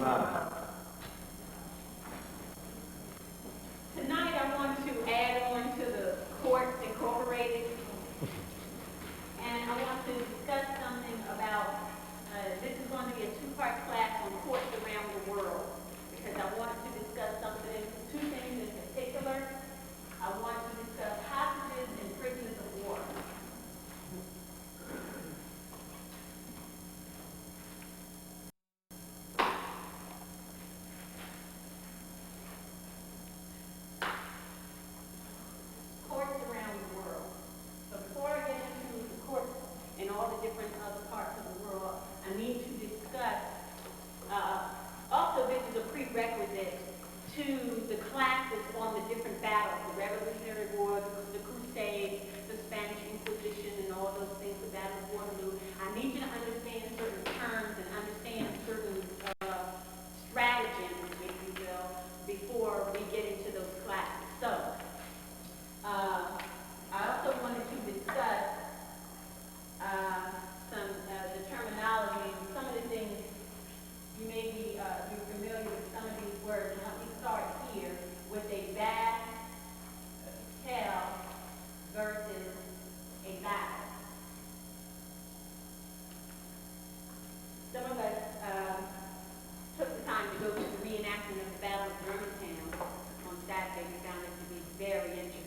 Tonight I want to add on to the Courts Incorporated, and I want to discuss something about, this is going to be a two-part class on courts around the world, because I want to discuss two things in particular. I want to discuss hostages and prisoners of war. Courts around the world. So before I get into the courts in all the different other parts of the world, I need to discuss, also this is a prerequisite to the classes on the different battles, the Revolutionary War, the Crusades, the Spanish Inquisition, and all those things, the Battle of Waterloo. I need you to understand certain terms and understand certain stratagems, if you will, before we get into those classes. So, I also wanted to discuss the terminology and some of the things you may be you're familiar with some of these words. And let me start here with a battle versus a battle. Some of us took the time to go to the reenactment of the Battle of Germantown on Saturday. We found it to be very interesting.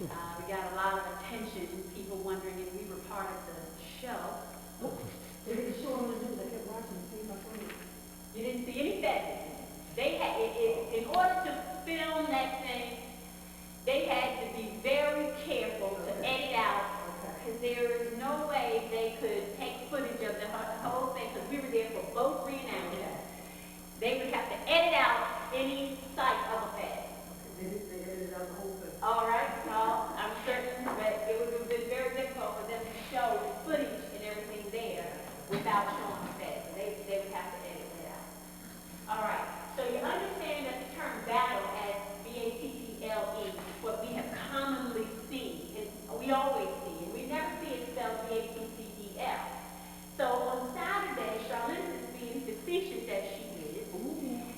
We got a lot of attention, people wondering if we were part of the show. They didn't show them the news. I kept watching and seeing my phone. You didn't see any feathers. They had, in order to film that thing, they had to be very careful to edit out, because there is no way they could take footage of the whole thing, because we were there for both reenactments. They would have to edit out any sight of a feather. They edited out the whole thing. All right, well, I'm certain that it would have been very difficult for them to show the footage and everything there without showing the feather. They would have to edit it out. All right, so you understand that the term battle as B-A-T-T-L-E, what we have commonly seen, and we always see, and we never see it spelled B-A-T-T-E-L. So on Saturday, Charlene is being facetious as she is.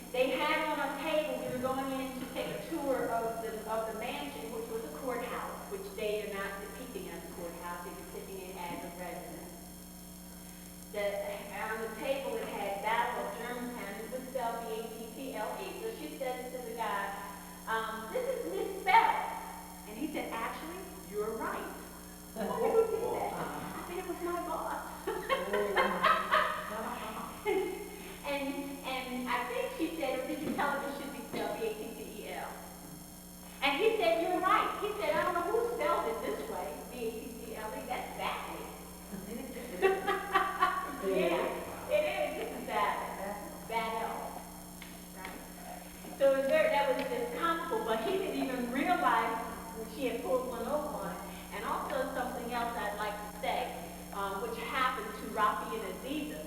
They had on a table, we were going in to take a tour of the mansion, which was a courthouse, which they are not depicting as a courthouse, they're depicting it as a residence. On the table it had Battle of Germantown, it was spelled B-A-T-T-L-E. So she said to the guy, this is misspelled. And he said, actually, you're right. I wonder who did that. I said, it was my boss. And I think she said, or did you tell her it should be spelled B-A-T-T-E-L? And he said, you're right. He said, I don't know who spelled it this way, B-A-T-T-L-E. That's Battel. Yeah, it is. This is Battel. Right? So it was that was just comical, but he didn't even realize she had pulled one over on it. And also something else I'd like to say, which happened to Rafi and Aziza.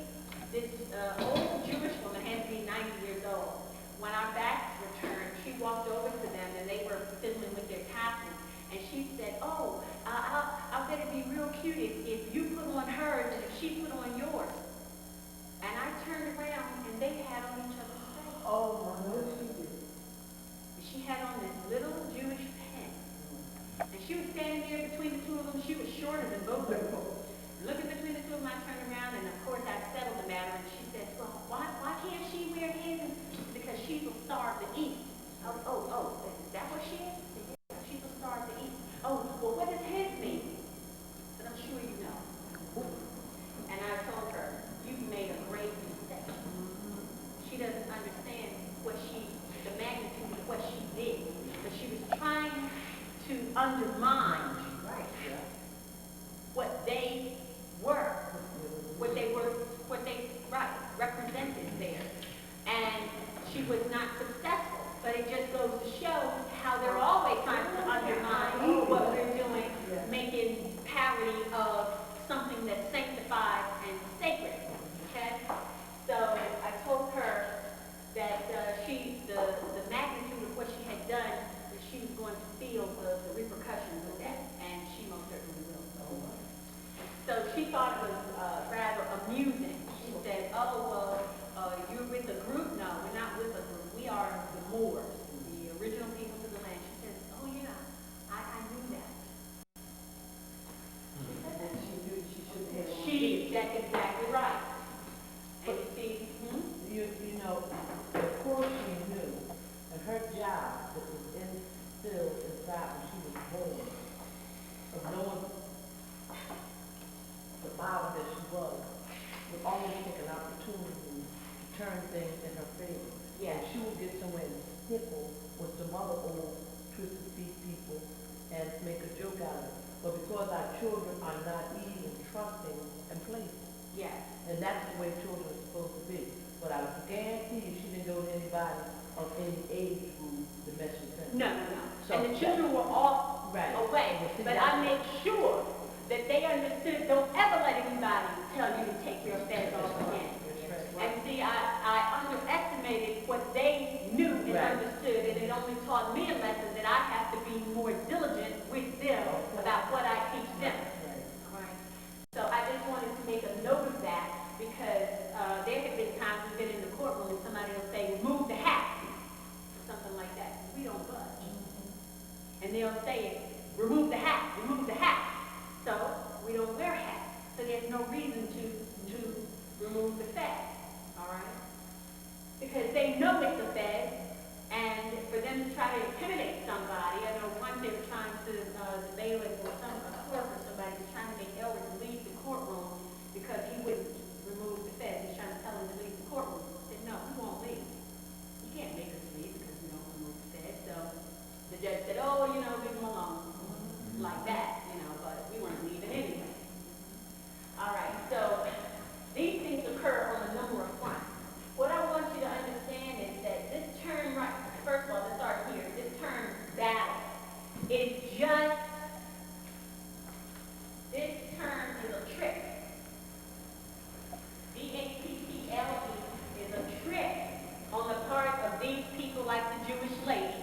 This old Jewish woman had to be 90 years old. When our backs were turned, she walked over to them, and they were fiddling with their tassels. And she said, oh, I'll bet it'd be real cute if you put on hers and if she put on yours. And I turned around, and they had on each other's face. Oh, I know she did. She had on this little Jewish pin. And she was standing there between the two of them. She was shorter than both of them. Looking between the two of them, I turned around, and of course I settled the matter, and she said, well, why can't she wear his? Because she's a star of the East. Oh, is that what she is? Yeah, she's a star of the East. Oh, well, what does his mean? But I'm sure you know. And I told her, you've made a great mistake. She doesn't understand the magnitude of what she did. But she was trying to undermine what turn things in her favor. Yes. And she will get somewhere and snickle with some other old twisted feet people and make a joke out of it. But because our children are naive and trusting and playful, Yes. and that's the way children are supposed to be. But I guarantee you, she didn't go to anybody of any age group to mess with them. No, no, no. So And the children were off Right. away. But I made sure that they understood, don't ever let anybody tell you to take your feds off again. That's right. And see, I underestimated what they knew and Right. understood, and it only taught me a lesson that I have to be more diligent with them about what I teach them. Right. All right. So I just wanted to make a note of that because there have been times we've been in the courtroom and somebody will say, remove the hat, something like that. We don't budge. And they'll say, remove the hat, remove the hat. So we don't wear hats. So there's no reason to remove the fez. All right? Because they know it's a fez, and for them to try to intimidate somebody, I know once they were trying to, the bailiff or a clerk or somebody was trying to make Elwood leave the courtroom because he wouldn't remove the fez. He's trying to tell him to leave the courtroom. He said, no, we won't leave. You can't make us leave because we don't remove the fez. So the judge said, oh, you know, leave them alone. Like that, you know, but we weren't leaving anyway. All right, so these things occur on a number of fronts. What I want you to understand is that this term, right, first of all, let's start here. This term, battle, is just, this term is a trick. B-A-T-T-L-E is a trick on the part of these people like the Jewish lady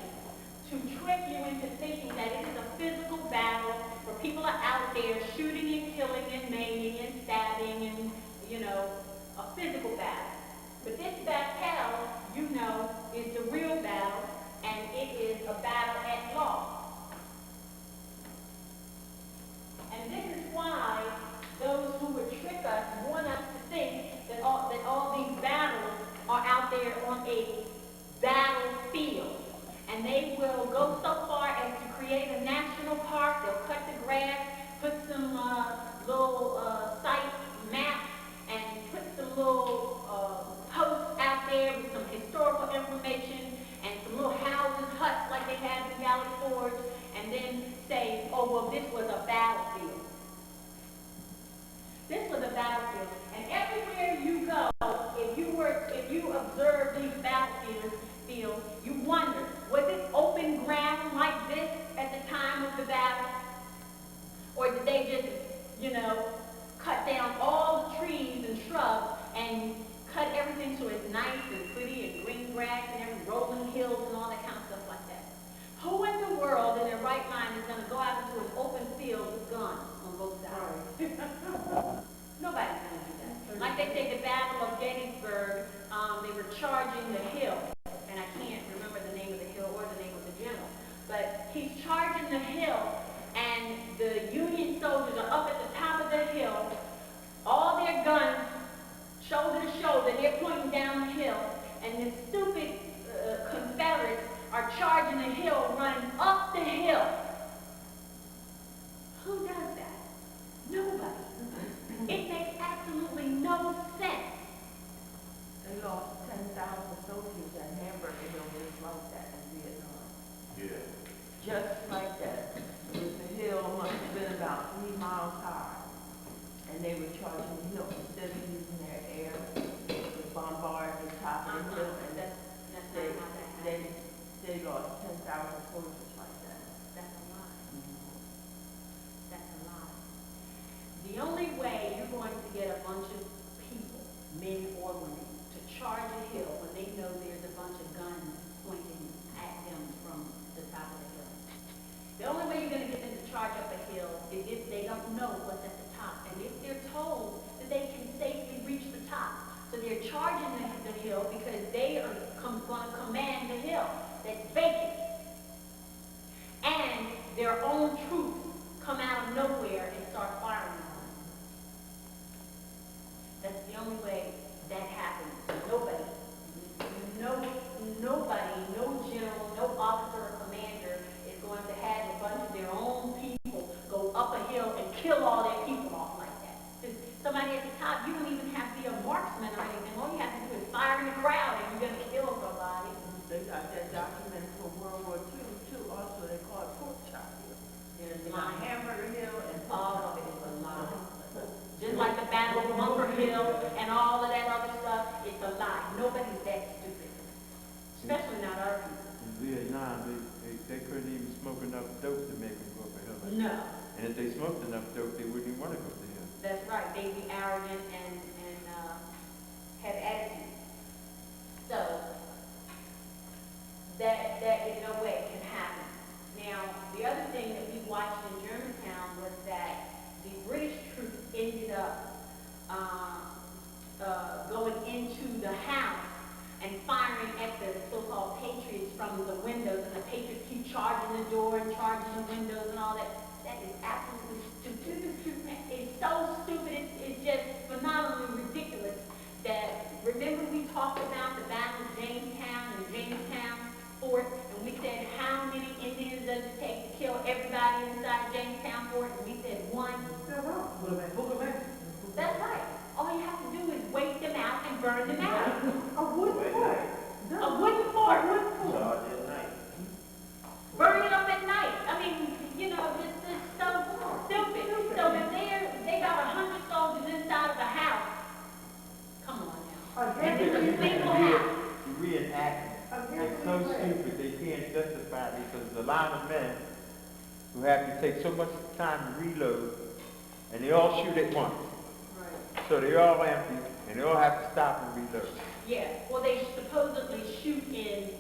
to trick you into thinking that it is a physical battle where people are out there shooting and killing and maiming and stabbing and, you know, a physical battle. But this Battel, you know, is the real battle, and it is a battle at law. And this is why those who would trick us want us to think that all these battles are out there on a battlefield. And they will go so far as to create a national park. They'll cut the grass, put some little site maps, and put some little posts out there with some historical information and some little houses, huts like they have in Valley Forge, and then say, oh, well, this was a battlefield. This was a battlefield. And everywhere you go, if you observe these battlefields, you wonder, was it open ground like this at the time of the battle? Or did they just, you know, cut down all the trees and shrubs and cut everything so it's nice and pretty and green grass and every rolling hills and all that kind of stuff like that? Who in the world in their right mind is going to go out into an open field with guns on both sides? Nobody's going to do that. Like they say, the Battle of Gettysburg, they were charging the hill. And I can't remember the name of the hill or the name of the general. But he's charging the hill, and the Union soldiers are up at the top of the hill, all their guns shoulder to shoulder, they're pointing down the hill, and the stupid Confederates are charging the hill, running up the hill. Who does that? Nobody. It makes absolutely no sense. They lost 10,000 soldiers at Hamburger Hill just like that in Vietnam. Yeah. Just like that. The hill must have been about 3 miles high. And they were charging the hill instead of using their air to bombard the top of the hill. And That's they, not how that they, happens. they lost 10,000 soldiers like that. That's a lie. That's a lie. The only way you're going to get a bunch of people, men or women, to charge a hill when they know there's a bunch of guns pointing at them from the top of the hill. The only way you're going to get them to charge up a hill is if they don't know what's at the top. And if they're told that they can safely reach the top. So they're charging the hill because they are going to command the hill that's vacant. And their own troops come out of nowhere and start firing on them. That's the only way that happens. Nobody, no general, no officer or commander is going to have a bunch of their own people go up a hill and kill all their people off like that. Somebody at the top, you don't even have to be a marksman or anything. All you have to do is fire in the into the house and firing at the so-called patriots from the windows, and the patriots keep charging the door and charging the windows and all that. That is absolutely stupid. It's so stupid, it's just phenomenally ridiculous. That, remember we talked about the Battle of Jamestown and Jamestown Fort, and we said how many Indians does it take to kill everybody inside Jamestown Fort, and we said one. That's right. All you have to do is wait them out and burn them out. A wooden fort. A wooden fort. Charge at night. Burn it up at night. I mean, you know, this is so stupid. So if they got 100 soldiers inside of the house, come on now. And it's a single house. Reenactment. It's so stupid they can't justify it because there's a lot of men who have to take so much time to reload, and they all shoot at once. Right. So they're all empty, and they all have to stop and reload. Yeah, well, they supposedly shoot in,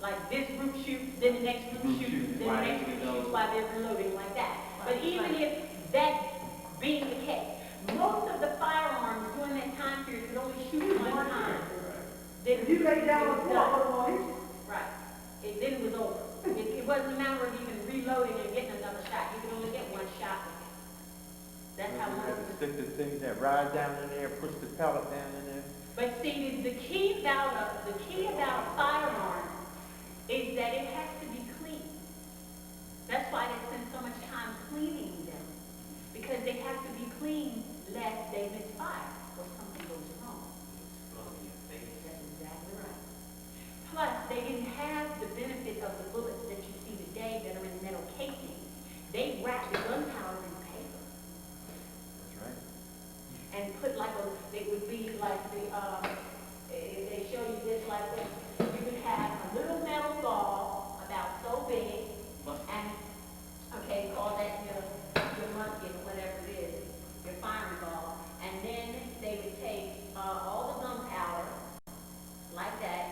like this group shoots, then the next group shoots, then the next group shoots while they're reloading like that. But even if that being the case, most of the firearms during that time period could only shoot one time. Then If you lay down it a was fort, done. what will hit you? Right. Then it was over. It wasn't a matter of even reloading and getting another shot. You could only get one shot. That's how You long have it to was. stick the thing that ride down in there, push the pellet down in there. But see, the key about a firearm is that it has to be clean. That's why they spend so much time cleaning them, because they have to be clean lest they misfire or something goes wrong. That's exactly right. Plus, they didn't have the benefit of the bullets that you see today that are in metal casings. They wrapped the gunpowder in paper. That's right. And put like it would be like they show you this like this. You would have a little metal ball about so big, and, okay, call that your musket, whatever it is, your firing ball, and then they would take all the gunpowder, like that,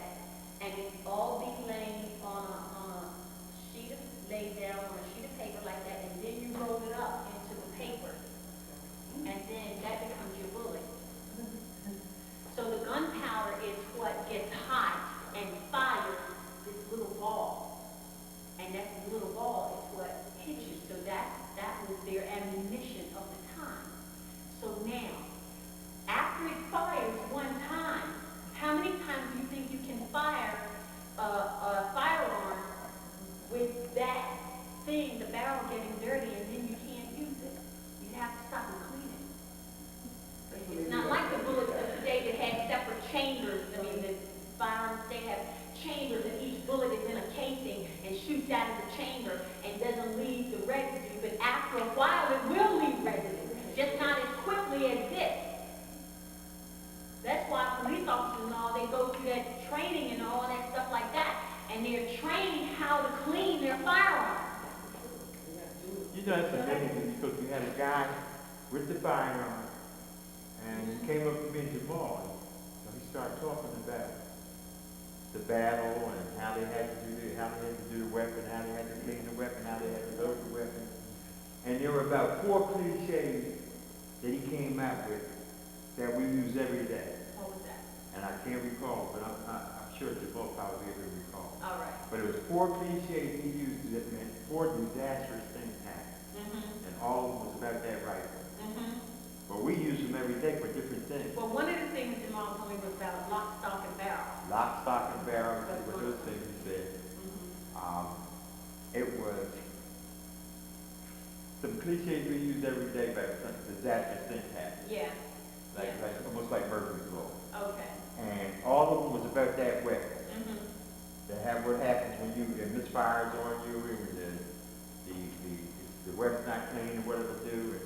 and it all be laid laid down on a sheet of paper like that, and then you roll it up into the paper. And then that becomes your bullet. So the gunpowder is what gets hot and fires this little ball. And that little ball is what hits you. So that was their ammunition of the time. So now, after it fires one time, how many times do you think you can fire a firearm with that thing, the barrel getting dirty, and then you can't use it? You have to stop and clean it. It's not like the bullets of today that had separate chambers. I mean, the firearms, they have chambers, and each bullet is in a casing and shoots out of the chamber and doesn't leave the residue. But after a while, it will leave residue, just not as quickly as this. That's why police officers and all, they go through that training and all that stuff like that, and they're trained how to clean their firearms. You know, it's amazing because you had a guy with the firearm, and he came up to me in Jamal, so he started talking about the battle and how they had to do the weapon, how they had to clean the weapon, how they had to load the weapon. And there were about 4 cliches that he came out with that we use every day. What was that? And I can't recall, but I'm sure Jamal probably able to recall. All right. But it was 4 cliches he used that meant 4 disastrous things happened. Mm-hmm. And all of them was about that rifle. Mm-hmm. But we use them every day for different things. Well, one of the things your mom told me was about lock, stock, and barrel. Lock, stock, and barrel, what those things he said. Mm-hmm. It was some cliches we use every day about some disastrous things happen. Yeah. Like almost like Murphy's Law. Okay. And all of them was about that weapon. Mm-hmm. What happens when it misfires on you, and the weapon's not clean, or whatever to do.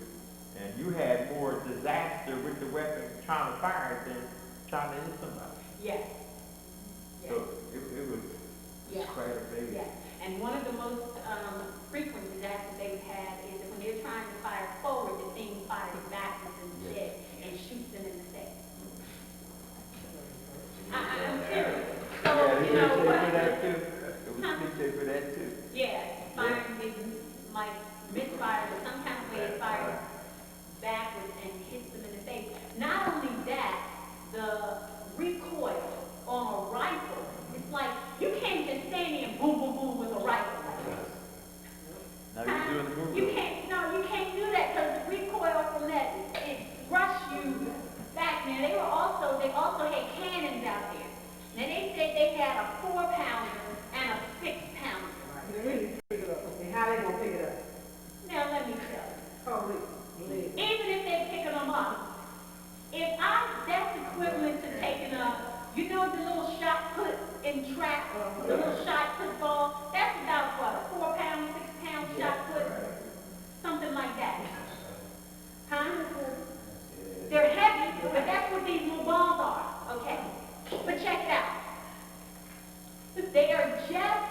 And you had more disaster with the weapon trying to fire it than trying to hit somebody. Yes. Yes. So it was quite a big. Yes. And one of the most frequent disasters they've had is that when they're trying to fire forward, the thing fires backwards instead and shoots them in the face. I'm serious. So, Yeah, you know for what? that too. It was cliche for that too. Yeah, firing is like misfire, but some kind of way it fires backwards and hits them in the face. Not only that, the had cannons out there. Now they said they had a 4-pounder and a 6-pounder. They really pick it up. And how they gonna pick it up? Now let me tell you. Probably. Even if they're picking them up, that's equivalent to taking the little shot put in track, the little shot put ball, that's about what, a 4-pound, 6-pound shot put? Something like that. Huh? They're heavy, but that's what these little balls are, okay? But check it out. They are just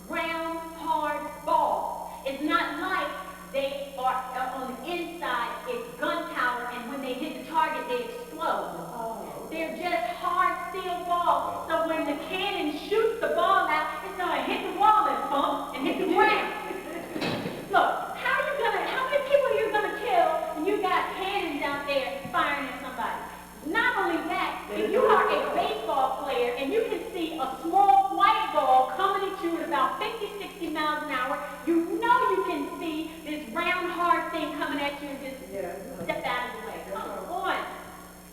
round, hard balls. It's not like they are on the inside, it's gunpowder, and when they hit the target, they explode. They're just hard steel balls. So when the cannon shoots the ball out, it's gonna hit the wall and bump and hit the ground. Look, how many people are you gonna kill when you got cannons out there firing at somebody? Not only that, if you are a baseball player and you can see a small white ball coming at you at about 50, 60 miles an hour, you know you can see this round, hard thing coming at you and just step out of the way. Come on.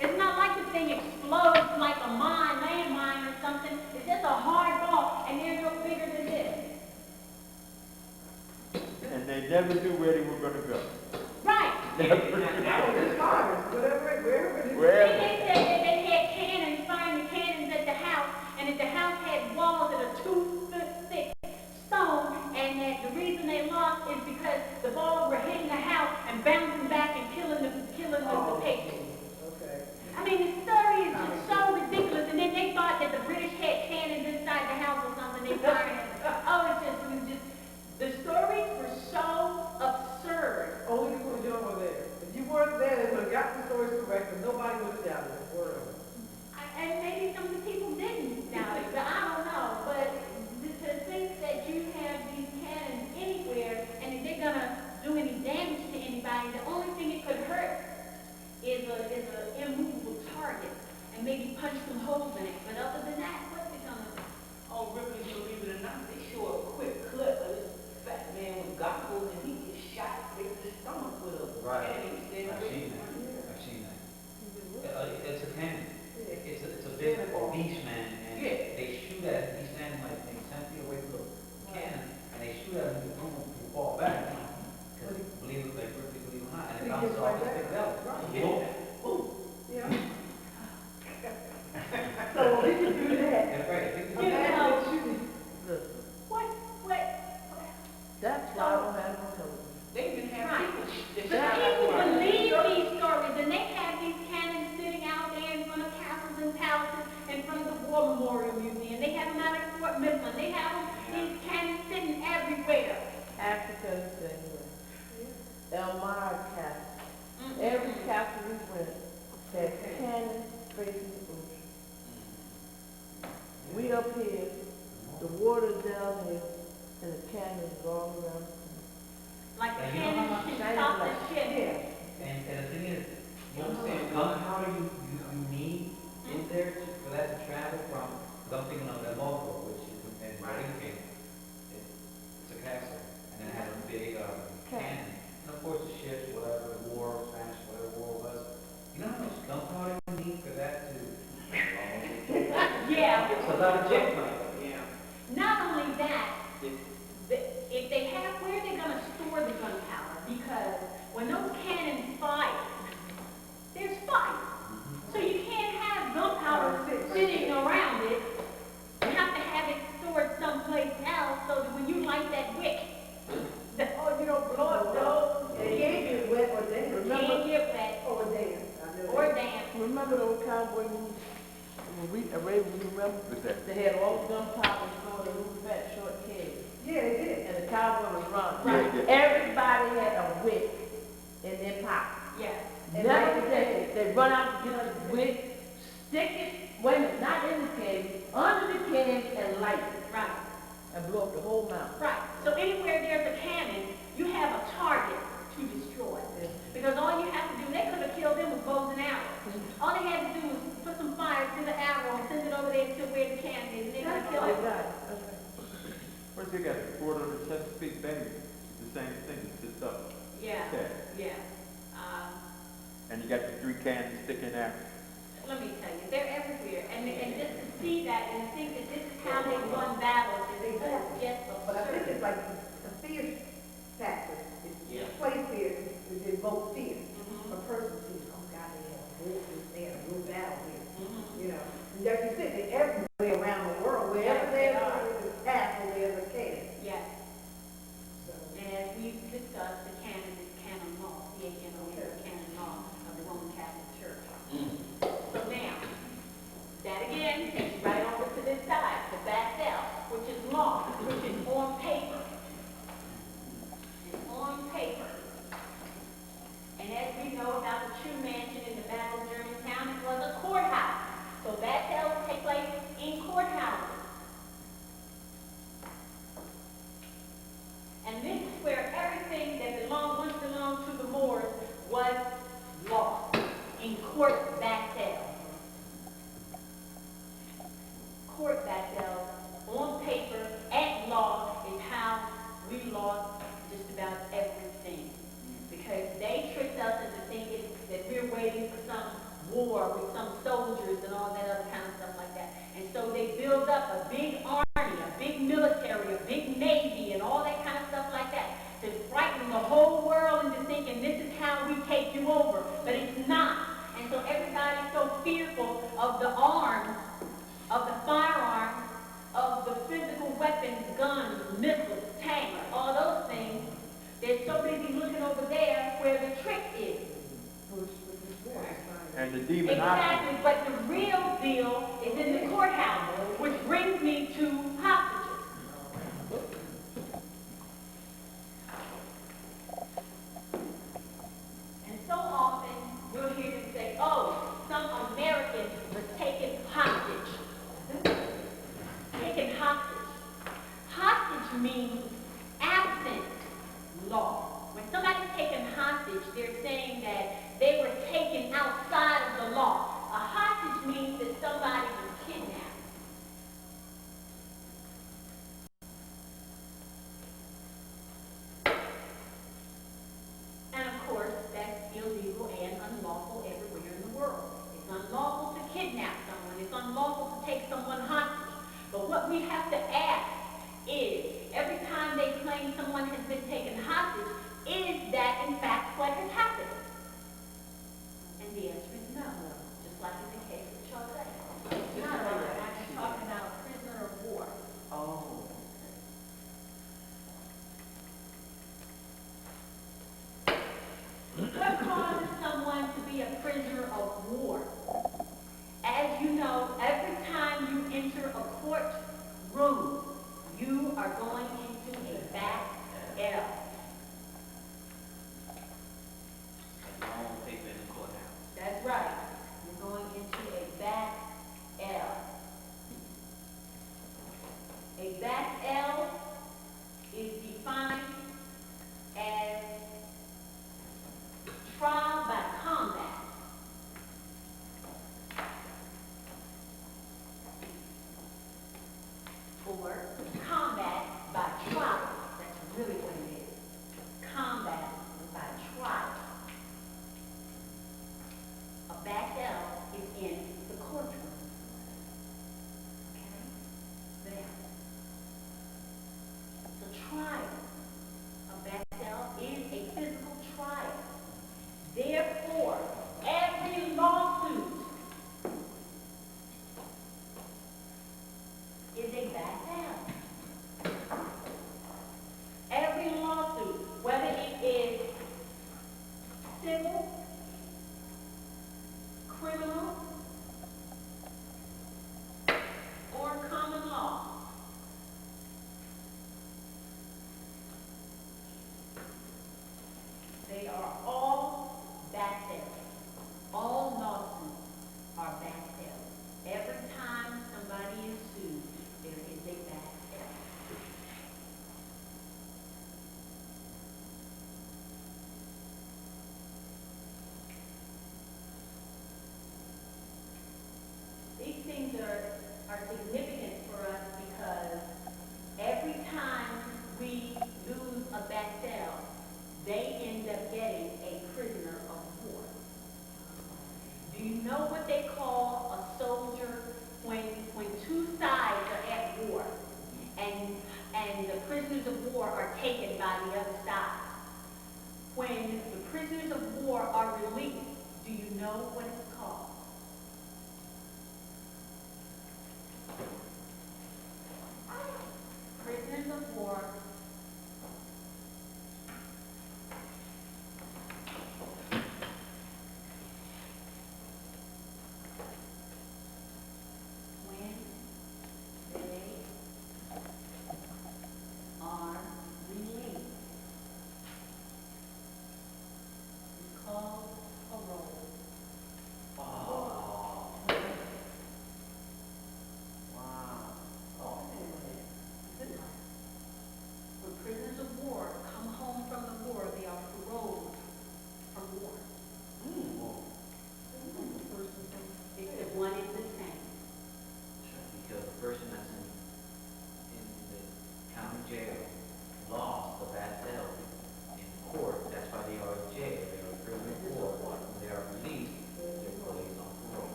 It's not like the thing explodes like a landmine or something. It's just a hard ball, and they're no bigger than this. And they never knew where they were going to go. Right. Wherever. They said that they had cannons, firing the cannons at the house, and that the house had walls that are 2-foot thick stone, and that the reason they lost is because the balls were hitting the house and bouncing back and killing the patients. I mean, the story is just so ridiculous, and then they thought that the British had cannons inside the house or something. They fired it. It was just, the stories were so absurd. Only because you were there. If you weren't there, they would have got the stories correct, but nobody would have doubted it. And maybe some of the people didn't doubt it, but I don't know. But to think that you have these cannons anywhere, and if they're gonna do any damage to anybody, the only thing it could hurt is an immovable target, and maybe punch some holes in it. But other than that, what's it gonna do? Oh, Ripley, believe it or not, they show a quick clip of this fat man with goggles and he gets shot right in the stomach with a cannon. I've seen that. It's a cannon. It's a big beast man, and they shoot at him. He's standing like maybe 10 feet away from the cannon, and they shoot at him to fall back. Because believe it or not, and it bounces off his big belly. Boom. Yeah. So they can do that. That's right. That's why I don't have no television. They even have Right. people. But people believe these stories, and they have these cannons sitting out there in front of castles and palaces, in front of the War Memorial Museum. They have them out at Fort Mifflin. They have these cannons sitting everywhere. Africa is the same way. Elmira Castle. Every castle we went had cannons facing the ocean. We up here, the water's down here, and the cannons are all around. Like the And you know cannons how should much- stop the ship. And the thing is, you understand gunpowder you need in there for that to travel from, because I'm thinking of that logo, which is in Wellington. It's a castle, and it has a big cannon. And of course the ships, whatever, war, Spanish, whatever war was. You know how much gunpowder you need for that to... Yeah. It's a lot of jet money. Not only that, if they have, where are they going to store the gunpowder? Because when those cannons fire, there's fire. So you can't have gunpowder sitting around it. You have to have it stored someplace else so that when you light that wick, you don't blow up those. It can't get wet or damp. It can't get wet Or damp. or damp. Remember those cowboy movies? Ray, you remember? What's that? They had all the gunpowder stored in little fat short kegs. Yeah, they did. And the cowboy was running. Right. Everybody had a wick in their pocket. Yes. And never they run out to get us the wick, stick it, wait a minute, not in the keg, under the keg and light it. Right. And blow up the whole mountain. Right. So anywhere there's a cannon, you have a target to destroy. Because all you have to do, they could have killed them with bows and arrows. All they had to do was put some fire to the arrow and send it over there to where the cannon is, and they're going to kill it. Where's they got the Fort of the Chesapeake Bay? It's the same thing, it sits up. Yeah. There. Yeah. And you got the 3 cannons sticking out. let me tell you, they're everywhere. And just to see that and think that this is how they won battles is just But I think absurd. it's like the fear factor. Yeah. It's placed there to evoke fear. Mhm. A person sees, oh God, they have a war, they have a real battle here. Mhm. You know, and like you said, they're everywhere around the world. Wherever Yes, they there's are. a castle, there's a cannon. Yes. So, And as we've discussed, the canon is canon law, C-A-N-O-N, canon law of the Roman Catholic Church. So now, that again takes you right over to this side, the Battel, which is law, which is on paper. It's on paper. And as we know about the true mansion in the Battle of Germantown, it was a courthouse. So Battels take place in courthouses. And this is where everything that once belonged to the Moors was lost in court Battel. Court Battel, on paper, at law, is how we lost just about everything. Because they tricked us into thinking that we're waiting for some war with some soldiers and all that other kind of stuff like that. And so they build up a big army, a big military, a big navy, and all that kind of stuff like that to frighten the whole world into thinking this is how we take you over. But it's not. And so everybody's so fearful of the arms, of the firearms, of the physical weapons, guns, missiles, tanks, all those things. They're so busy looking over there where the trick is. which is war. And the demonology. Exactly, but the real deal is in the courthouse, which brings me to hostages. And so often we'll hear them say, oh, some American was taken hostage. Taken hostage. Hostage means absent law. When somebody's taken hostage, they're saying that they were taken outside of the law. A hostage means that somebody was kidnapped. And of course, that's illegal and unlawful everywhere in the world. It's unlawful to kidnap someone. It's unlawful to take someone hostage. But what we have to ask is, every time they claim someone has been taken hostage, is that in fact what has happened? And the answer is no, just like in the case of Chauvet. No, I'm talking about a prisoner of war. Oh. What causes someone to be a prisoner of war? As you know, every time you enter a courtroom, you are going into a battle. Long paper in the courthouse. That's right. You're going into a battle. A battle is defined as trial by combat. Or combat by trial. That's really what it is. Combat by trial. A battle is in the courtroom. Okay? There. The trial. A battle is a physical trial. Therefore, every lawsuit is a battle. Every lawsuit, whether it is civil, criminal, or common law, they are all battles. All lawsuits are battles. Every time somebody is sued, there is a battle. These things are significant for us because every time we lose a battle, they end up getting a prisoner of war. Do you know what they call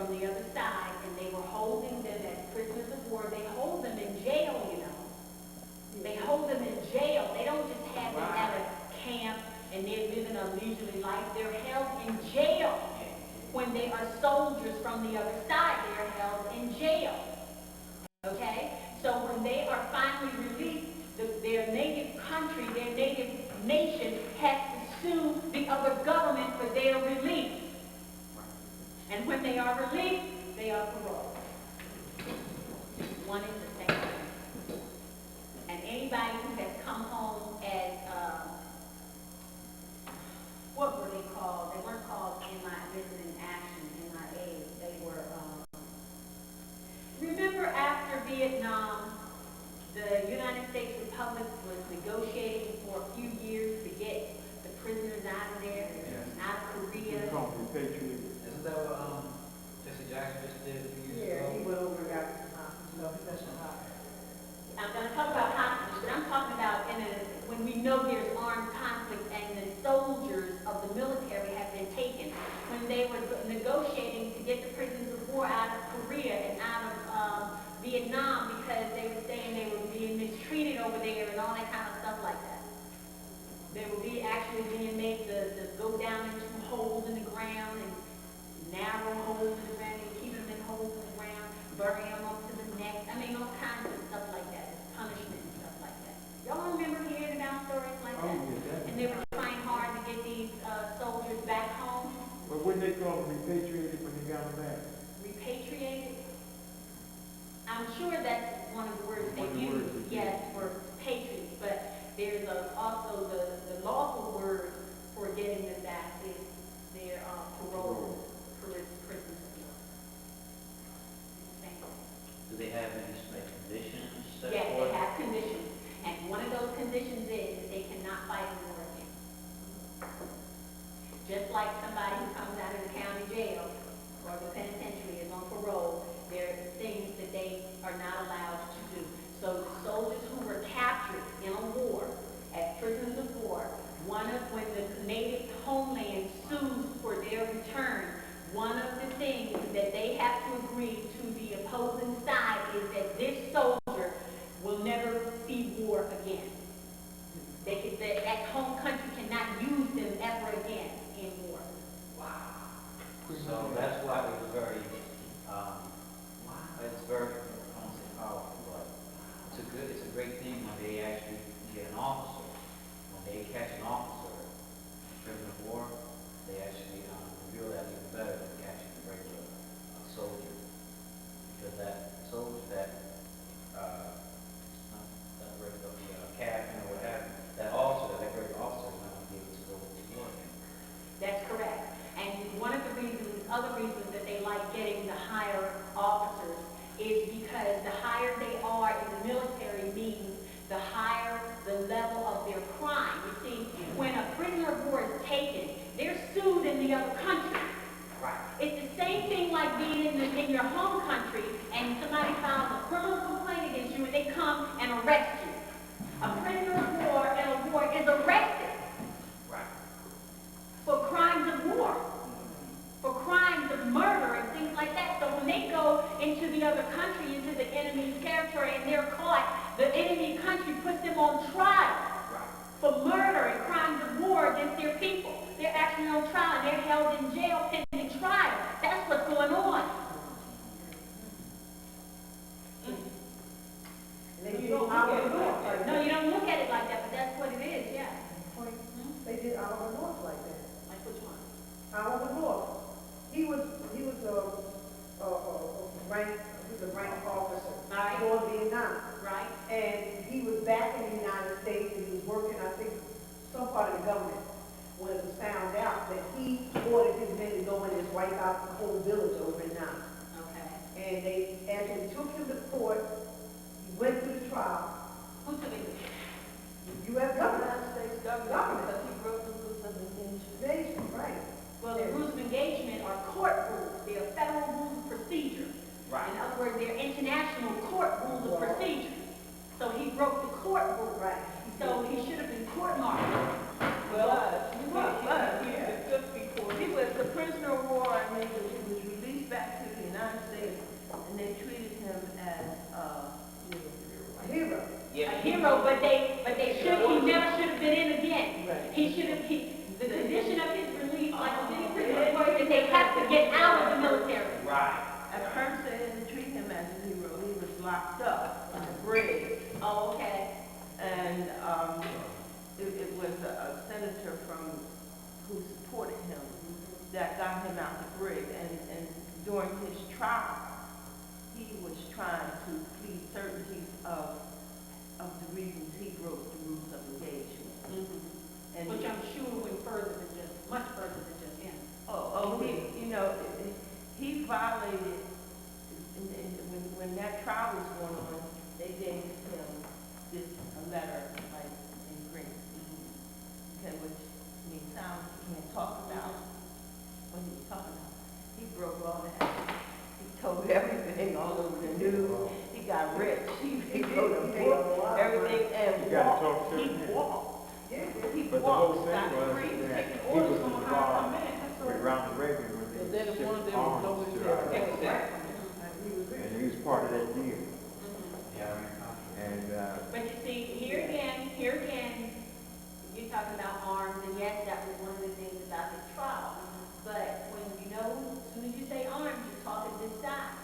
from the other side, and they were holding them as prisoners of war. They hold them in jail, you know. They hold them in jail. They don't just have them at a camp and they're living a leisurely life. They're held in jail. When they are soldiers from the other side, they are held in jail. Okay? So when they are finally released, their native country, their native nation has to sue the other government for their release. And when they are released, they are paroled. One is the same thing. And anybody who has come home as, what were they called? They weren't called Missing in Action, MIA. They were, remember after Vietnam, the United States Republic was negotiating for a few years to get the prisoners out of there, out of Korea. You call me patriot. Isn't that what, Jesse Jackson just did a few years Yeah, he ago? went over and got, that's not. I'm going to talk about hostages, but I'm talking about when we know there's armed conflict and the soldiers of the military have been taken. When they were negotiating to get the prisoners of war out of Korea and out of Vietnam because they were saying they were being mistreated over there and all that kind of stuff like that. They were actually being made to go down into holes in the ground and narrow holes in the ground and keep them in holes in the ground, bury them up to the neck. I mean, all kinds of stuff like that, punishment and stuff like that. Y'all remember hearing about stories like that? And they were trying hard to get these soldiers back home. But wouldn't they call them repatriated when they got them back? Repatriated? I'm sure that's one of the words they use, yes, for patriots, but there's also the lawful word for getting them back is their parole prisoners of war. Same thing. Do they have any special conditions set Yes, forth? they have conditions, and one of those conditions is that they cannot fight in war again. Just like somebody who comes out of the county jail or the penitentiary is on parole, there are things that they are not allowed to do. So the soldiers who were captured in a war, as prisoners of war, when the native homeland sues for their return, one of the things that they have to agree to the opposing side is that this soldier will never see war again. That home country cannot use them ever again in war. So that's why it was very, it's very, I don't say powerful, but it's a great thing when they actually get an officer. When they catch an officer, prisoner of war, they actually reveal that even better than catching a regular soldier. Because that soldier, that regular captain or whatever, that regular officer is not going to be able to go to war again. That's correct. And one of the other reasons that they like getting the higher officers is because the higher they are in the military means the higher the level of their crime. You see, when a prisoner of war is taken, they're sued in the other country. Right. It's the same thing like being in your home country and somebody files a criminal complaint against you and they come and arrest you. A prisoner of war in a war is arrested. Right. For crimes of war, for crimes of murder and things like that. So when they go into the other country, into the enemy's territory, and they're caught, the enemy country puts them on trial for murder and crimes of war against their people. They're actually on trial, and they're held in jail pending trial. That's what's going on. No, you don't look at it like that, but that's what it is, yeah. They did Oliver North like that. Like which one? Oliver North. He was a ranked officer Right. for Vietnam. Right? And he was back in the United States and he was working, I think, some part of the government when it was found out that he ordered his men to go in and wipe out the whole village over in Vietnam. Okay. And they actually took him to court. He went through the trial. Who took it? The U.S. government. United States government, because he broke the rules of engagement. Nation, right. Well, the rules of engagement are court rules. They are federal rules of procedure. Right. In other words, they're international court rules of procedure. So he broke the court rule. Right. So he should have been court-martialed. But he was the prisoner of war, and then he was released back to the during his trial, he was trying to plead certainties of the reasons he broke the rules of engagement. And Which I'm sure went further than just, much further than just him. He violated, when that trial was going on, they gave him this, a letter, like, in green. Okay, which, sounds, he can't talk about what he was talking about. He broke all that. He told everything all over the news. He got rich. He wrote a book, everything, and You gotta talk walked. to He him. walked. He But the whole walked, thing got was free, that taking he was orders on how to come involved in. with Ronald Reagan when And they then one of shipped them was arms always to there. Iraq. Exactly. And he was part of that deal. Yeah, I mean, And, But you see, here again, you're talking about arms, and yes, that was one of the things about his trial. But when as soon as you say arms, you're talking this side.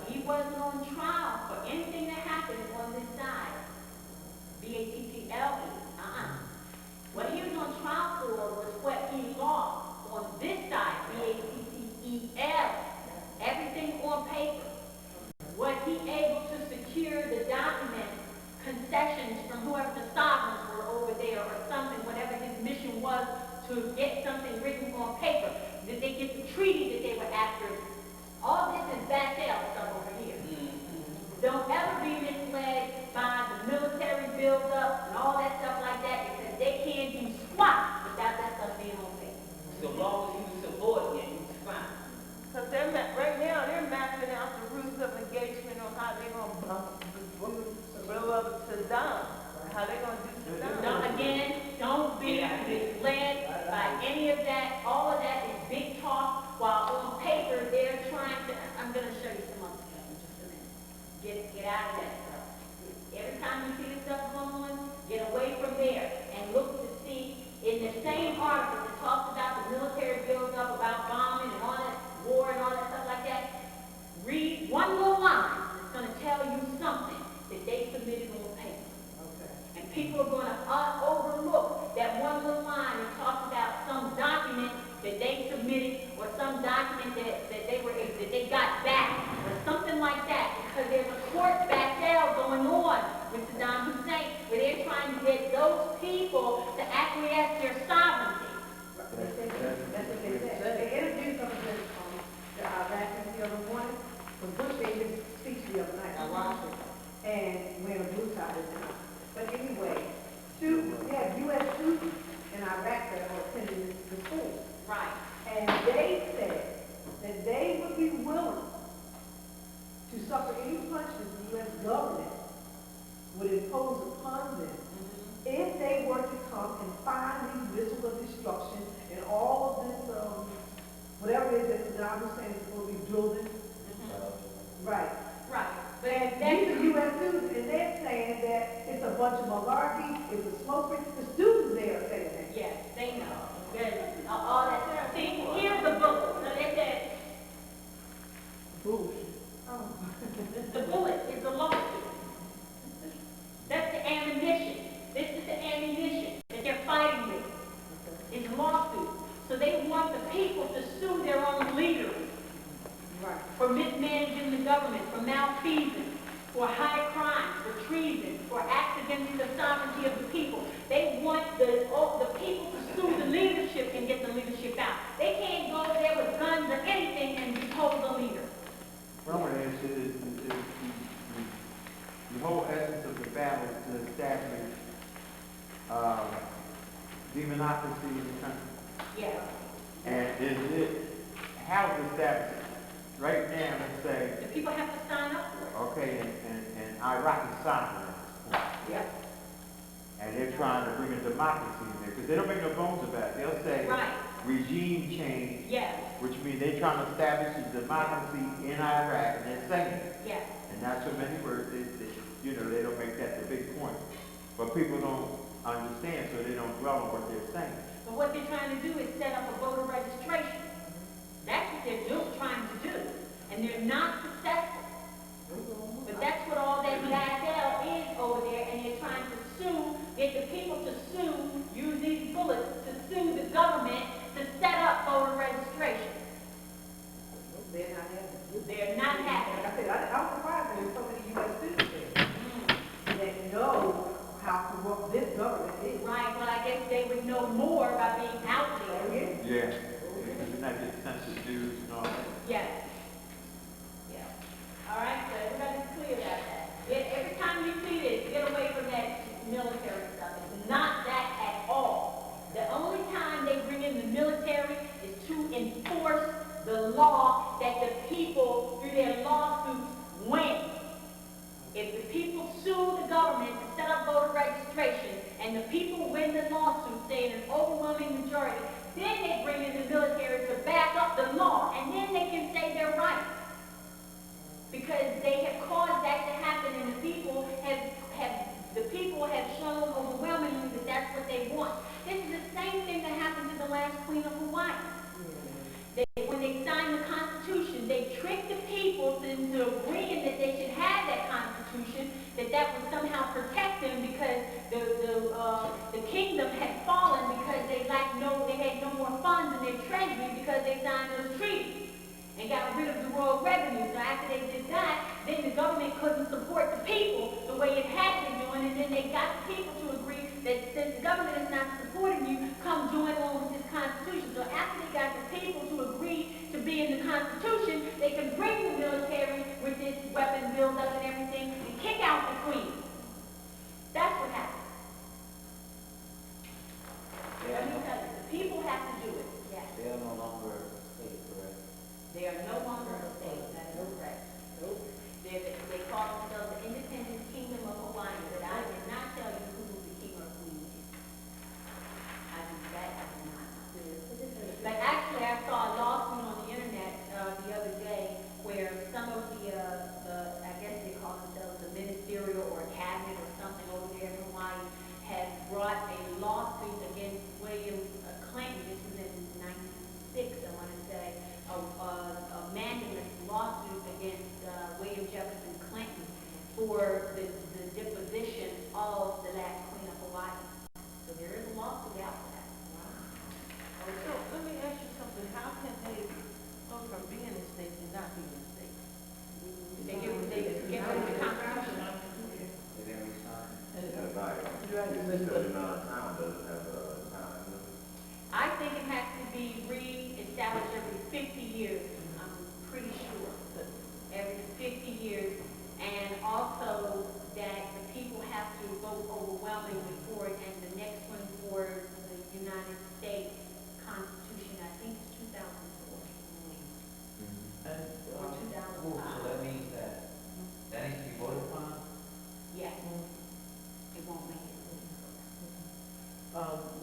He wasn't on trial for anything that happened on this side. Battle. What he was on trial for was what he lost on this side. Battel. Everything on paper. Was he able to secure the document concessions from whoever the sovereigns were over there or something, whatever his mission was, to get something written on paper? Did they get the treaty that they were after? All this is Battel stuff over here. Don't ever be misled by the military buildup and all that stuff like that, because they can't do squat without that stuff being on paper. So long as he was subordinate, he was fine. Because right now, they're mapping out the rules of engagement on how they're going to blow up Saddam. How they're going to do Saddam. Don't be misled by any of that. All of that is big talk, while on paper they're trying to, I'm going to show you some other stuff in just a minute. Get out of that stuff. Every time you see this stuff going on, get away from there and look to see in the same article that talks about the military buildup, about bombing and all that war and all that stuff like that. Read one little line that's going to tell you something that they submitted on paper. And people are going to overlook that one little line that talks about some document that they submitted, or some document that they got back, or something like that, because there's a court battle going on with Saddam Hussein, where they're trying to get those people to acquiesce their sovereignty. That's what they said. They interviewed some of the Iraqis the other morning, because Bush gave his speech the other night, I watched it, and wearing a blue tie this time. But anyway, we have U.S. students in Iraq that are attending the school. Right. And they said that they would be willing to suffer any punishment the U.S. government would impose upon them if they were to come and find these missiles of destruction and all of this, whatever it is that Saddam Hussein is supposed to be building. Right. Right. But And that's, these are U.S. students, and they're saying that it's a bunch of malarkey, it's a smoke screen. The students there are saying that. yes, they know. Good. All that. See, here's the book. So they said, Bullshit. the bullet is the lawsuit. That's the ammunition. This is the ammunition that they're fighting with. It's lawsuit. So they want the people to sue their own leaders Right. for mismanaging the government, for malfeasance, for high crimes, for treason, for acts against the sovereignty of the people. They want the people to sue the leadership and get the leadership out. They can't go there with guns or anything and depose the leader. what I want to ask you is the whole essence of the battle is to establish democracy in the country. Yes. And how is it established? Right now, let's say, The people have to sign up for it. okay, and Iraq is sovereign at this point. Yes. And they're trying to bring a democracy in there, because they don't make no bones about it. They'll say Right. regime change, Yes. which means they're trying to establish a democracy in Iraq, and they're saying it. Yes. And not so many words, they don't make that the big point. But people don't understand, so they don't dwell on what they're saying. But what they're trying to do is set up a voter registration. That's what they're trying to do. And they're not successful. But that's what all that Battel is over there, and they're trying to get the people to use these bullets to sue the government to set up voter registration. They're not having tricked the people into agreeing that they should have that constitution, that would somehow protect them because the kingdom had fallen because they had no more funds in their treasury because they signed those treaties and got rid of the royal revenue. So after they did that, then the government couldn't support the people the way it had been doing, and then they got the people to agree that since the government is not supporting you, come join on with this constitution. So after they got the people to agree to be in the constitution, they can bring the military with its weapon buildup and everything and kick out the queen. That's what happened. Let me tell you, the people have to do it. Yes. They are no longer a state, correct? They are no longer a state. That is correct. Nope. They call themselves the Independent Kingdom of Hawaii, but I did not tell you who the king or queen is. I did not. But actually, I saw a lawsuit on the internet the other day where some of the I guess they call themselves the ministerial or cabinet or something over there in Hawaii had brought a lawsuit against William Clinton. This was in 1996, I want to say, a mandamus lawsuit against William Jefferson Clinton for the deposition of the last queen of Hawaii. So there is a lawsuit out for that. Oh, so let me ask you something. How can they go from being a state to not being a state? They get rid of the Constitution. They didn't resign. I think it has to be re-established every 50 years. I'm pretty sure. Every 50 years. And also that the people have to vote overwhelmingly for it. And the next one for the United States Constitution, I think it's 2004. Or So 2005. that means that needs to be voted upon? Yes. It won't make it.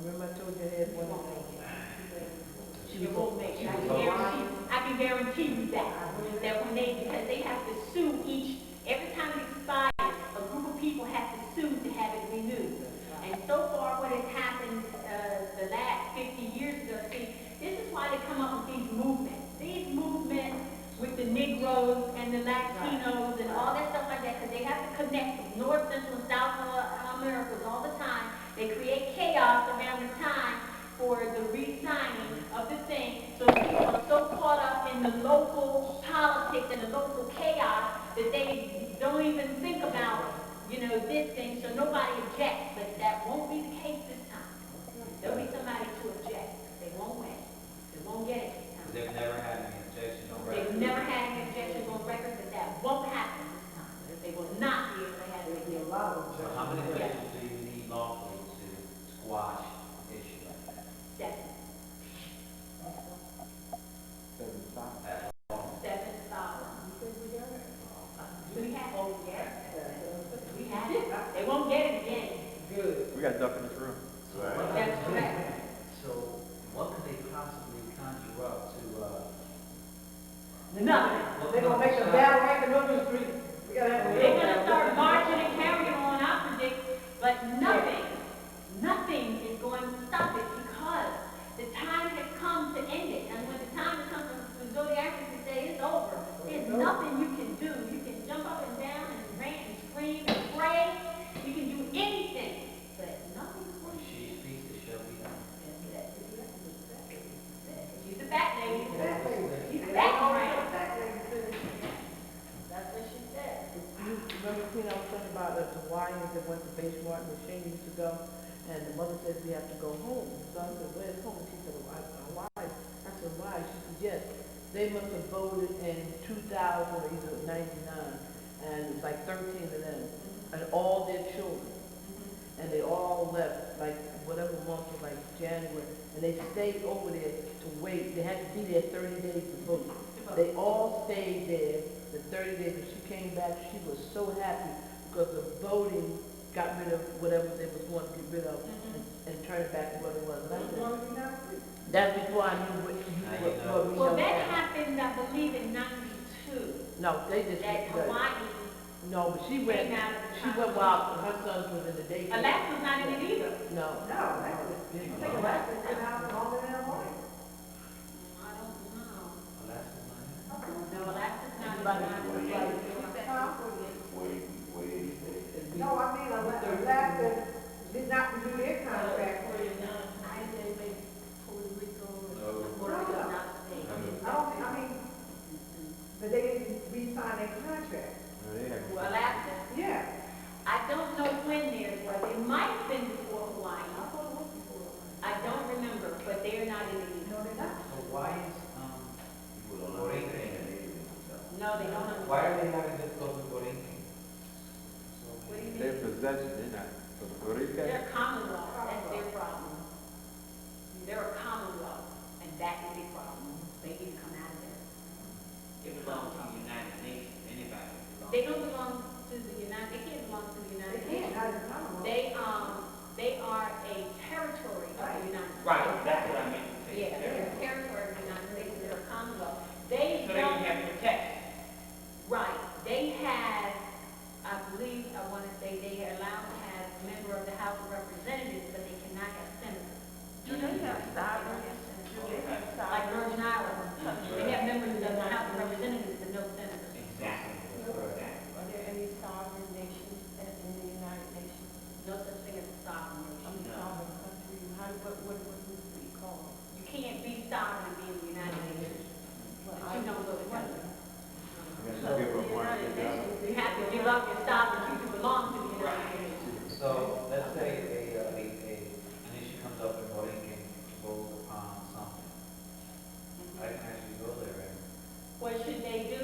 Remember I told you I had It one won't of make it. She It was won't make it. Hawaii. I can guarantee you that when because they have to sue every time it expires, a group of people have to sue to have it renewed. And so far what has happened the last 50 years ago, see, this is why they come up with these movements. These movements with the Negroes and the Latinos and all that stuff like that, because they have to connect with North, Central, and South Americas all the time. They create chaos around the time for the re-signing of the thing. So people are so caught up in the local politics and the local chaos that they don't even think about, this thing. So nobody objects, but that won't be the case this time. There'll be somebody to object. They won't win. They won't get it this time. Because they've never had any objection on record. They've never had any objections on record, but that won't happen this time. They will not be able to have it. So how many objections do you need lawfully to squash an issue like that? 7. 75. At all? 7 solid. We have, oh, yes. We have it. They won't get it again. We got duck in this room. That's correct. So what could they possibly conjure up to, Nothing. They're gonna make the battle right in the middle of the street. We gotta have a They're gonna start marching and carrying on, I predict, but nothing is going to stop it because the time has come to end it. And when the time has come for the Zodiac to say it's over, there's nothing you can do. You can jump up and down and rant and scream and pray. You can do anything, but nothing's going when to she speaks, it shall be done? She's a fat lady. She's a fat around. That's what she said. You remember, Queen, I was talking about the Hawaiians that went to base Martin where Shane used to go, and the mother said we have to go home. So I said, where's home? And she said, Hawaii. I said, why? She said, yes. They must have voted in 2000 or either 99, and it was like 13 of them, and all their children. And they all left, like, whatever month was like January, and they stayed over there to wait. They had to be there 30 days to vote. They all stayed there the 30 days, and she came back. She was so happy because the voting got rid of whatever they was going to get rid of and turn it back to what it was. And I said, that's before I knew what we Well, know that now. happened, I believe, in 92. No, they just That Hawaii, no, but she went while her sons was in the daycare. Alaska's not in it either. No. I don't know. Alaska's not in it? No, Alaska Somebody- Huh? It'd be- No, I mean, Alaska did not renew their contract. I said maybe Puerto Rico or No. Puerto Rico, not Spain. I don't, I mean, but they didn't re-sign their contract. They have- Well, Alaska, Yeah. I don't know when theirs was. It might have been before Hawaii. I don't remember, but they're not in the union. No, they're not. So why is, Borinquen, No, they don't understand. why are they having difficulty with Borinquen? What do you Their mean? possession, they're not, for Puerto Rico. They're a commonwealth, that's their problem. They're a commonwealth, and that is their problem. They need to come out of there. It belongs to the United Nations, anybody belongs. They don't belong to the United, they can't belong to the They United can't, Nations. not as a Commonwealth. They are a territory of the United States. Right, that's what I meant to say. Yeah, they're a territory of the United States, they're a commonwealth. They So they don't, can have protection. right, they had, I believe, I want to say they are allowed to have a member of the House of Representatives, but they cannot have senators. Do they have sovereigns? Do they have Like sovereigns? Virgin Islands, they have members of the House of Representatives, but no senators. Exactly. Are there any sovereign nations in the United Nations? No such thing as a sovereign nation. Any sovereign country? What would this be called? You can't be sovereign and be in the United Nations. Well, But you don't go together. You have to give up one to the other. You have to give up your sovereignty to belong to the United Nations. So, let's say an issue comes up in Borinquen, goes upon something. I can actually go there and, What should they do?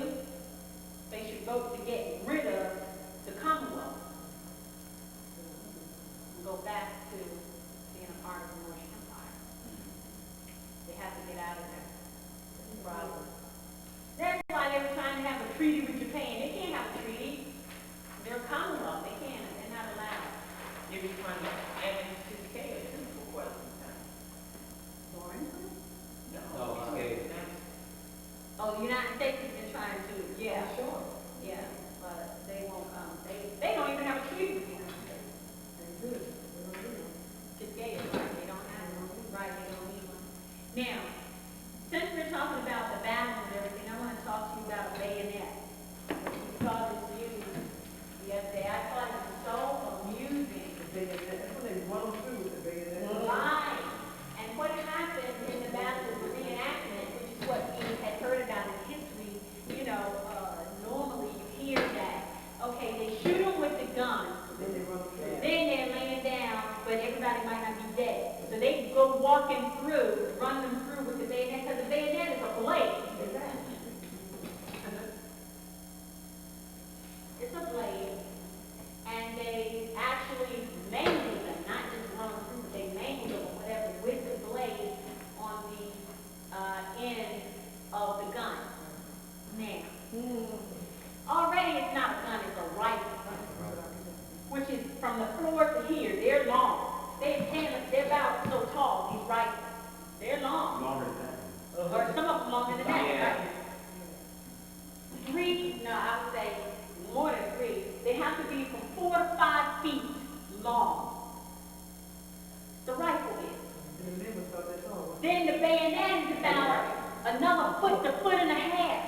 They should vote to get rid of the Commonwealth. And go back to being a part of the Moorish Empire. They have to get out of there. That's the problem. That's why they were trying to have a treaty with Japan. They can't have a treaty. They're a Commonwealth. They can't. They're not allowed. They be trying to add it to the scale too for quite some time. no, okay. Oh, the United States has been trying to, yeah. Sure. Yeah, but they won't come. They don't even have a treaty with the United States. They do. They don't do it. Today, right, they don't have one. Right, they don't need one. Now, since we're talking about the battle and everything, I want to talk to you about a bayonet. You saw this news yesterday. I thought it was so amusing. That's when they run through with the bayonet. Right. And what happened in the battle of the reenactment, which is what we had heard about in history, you know, normally you hear that, okay, they shoot them with the gun, Then they run through. then they're laying down, but everybody might not be dead. So they go walking through, run them through with the bayonet, because the bayonet is a blade. It's a blade, and they actually mangle them, not just run them through, but they mangle them or whatever with the blade on the end of the gun. Now, already it's not a gun, it's a rifle, which is from the floor to here. They're long. They're about so tall, these rifles. They're long. Longer than that. Or some of them longer than that, Yeah. right? I would say more than 3. They have to be from 4 to 5 feet long. The rifle is. And the men was about that tall. Then the bayonet is about another foot to foot and a half.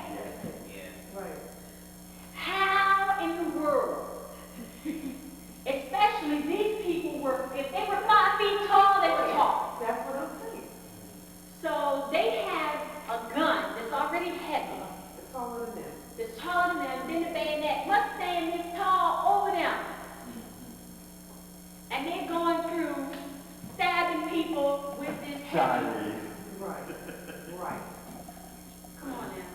Yeah. Right. How in the world? Especially these people were, if they were 5 feet tall, they were tall. That's what I'm saying. So they have a gun that's already heavy, It's taller than them. that's taller than them, then the bayonet must stand this tall over them. And they're going through stabbing people with this heavy. Chinese. Right. Right. Come on now.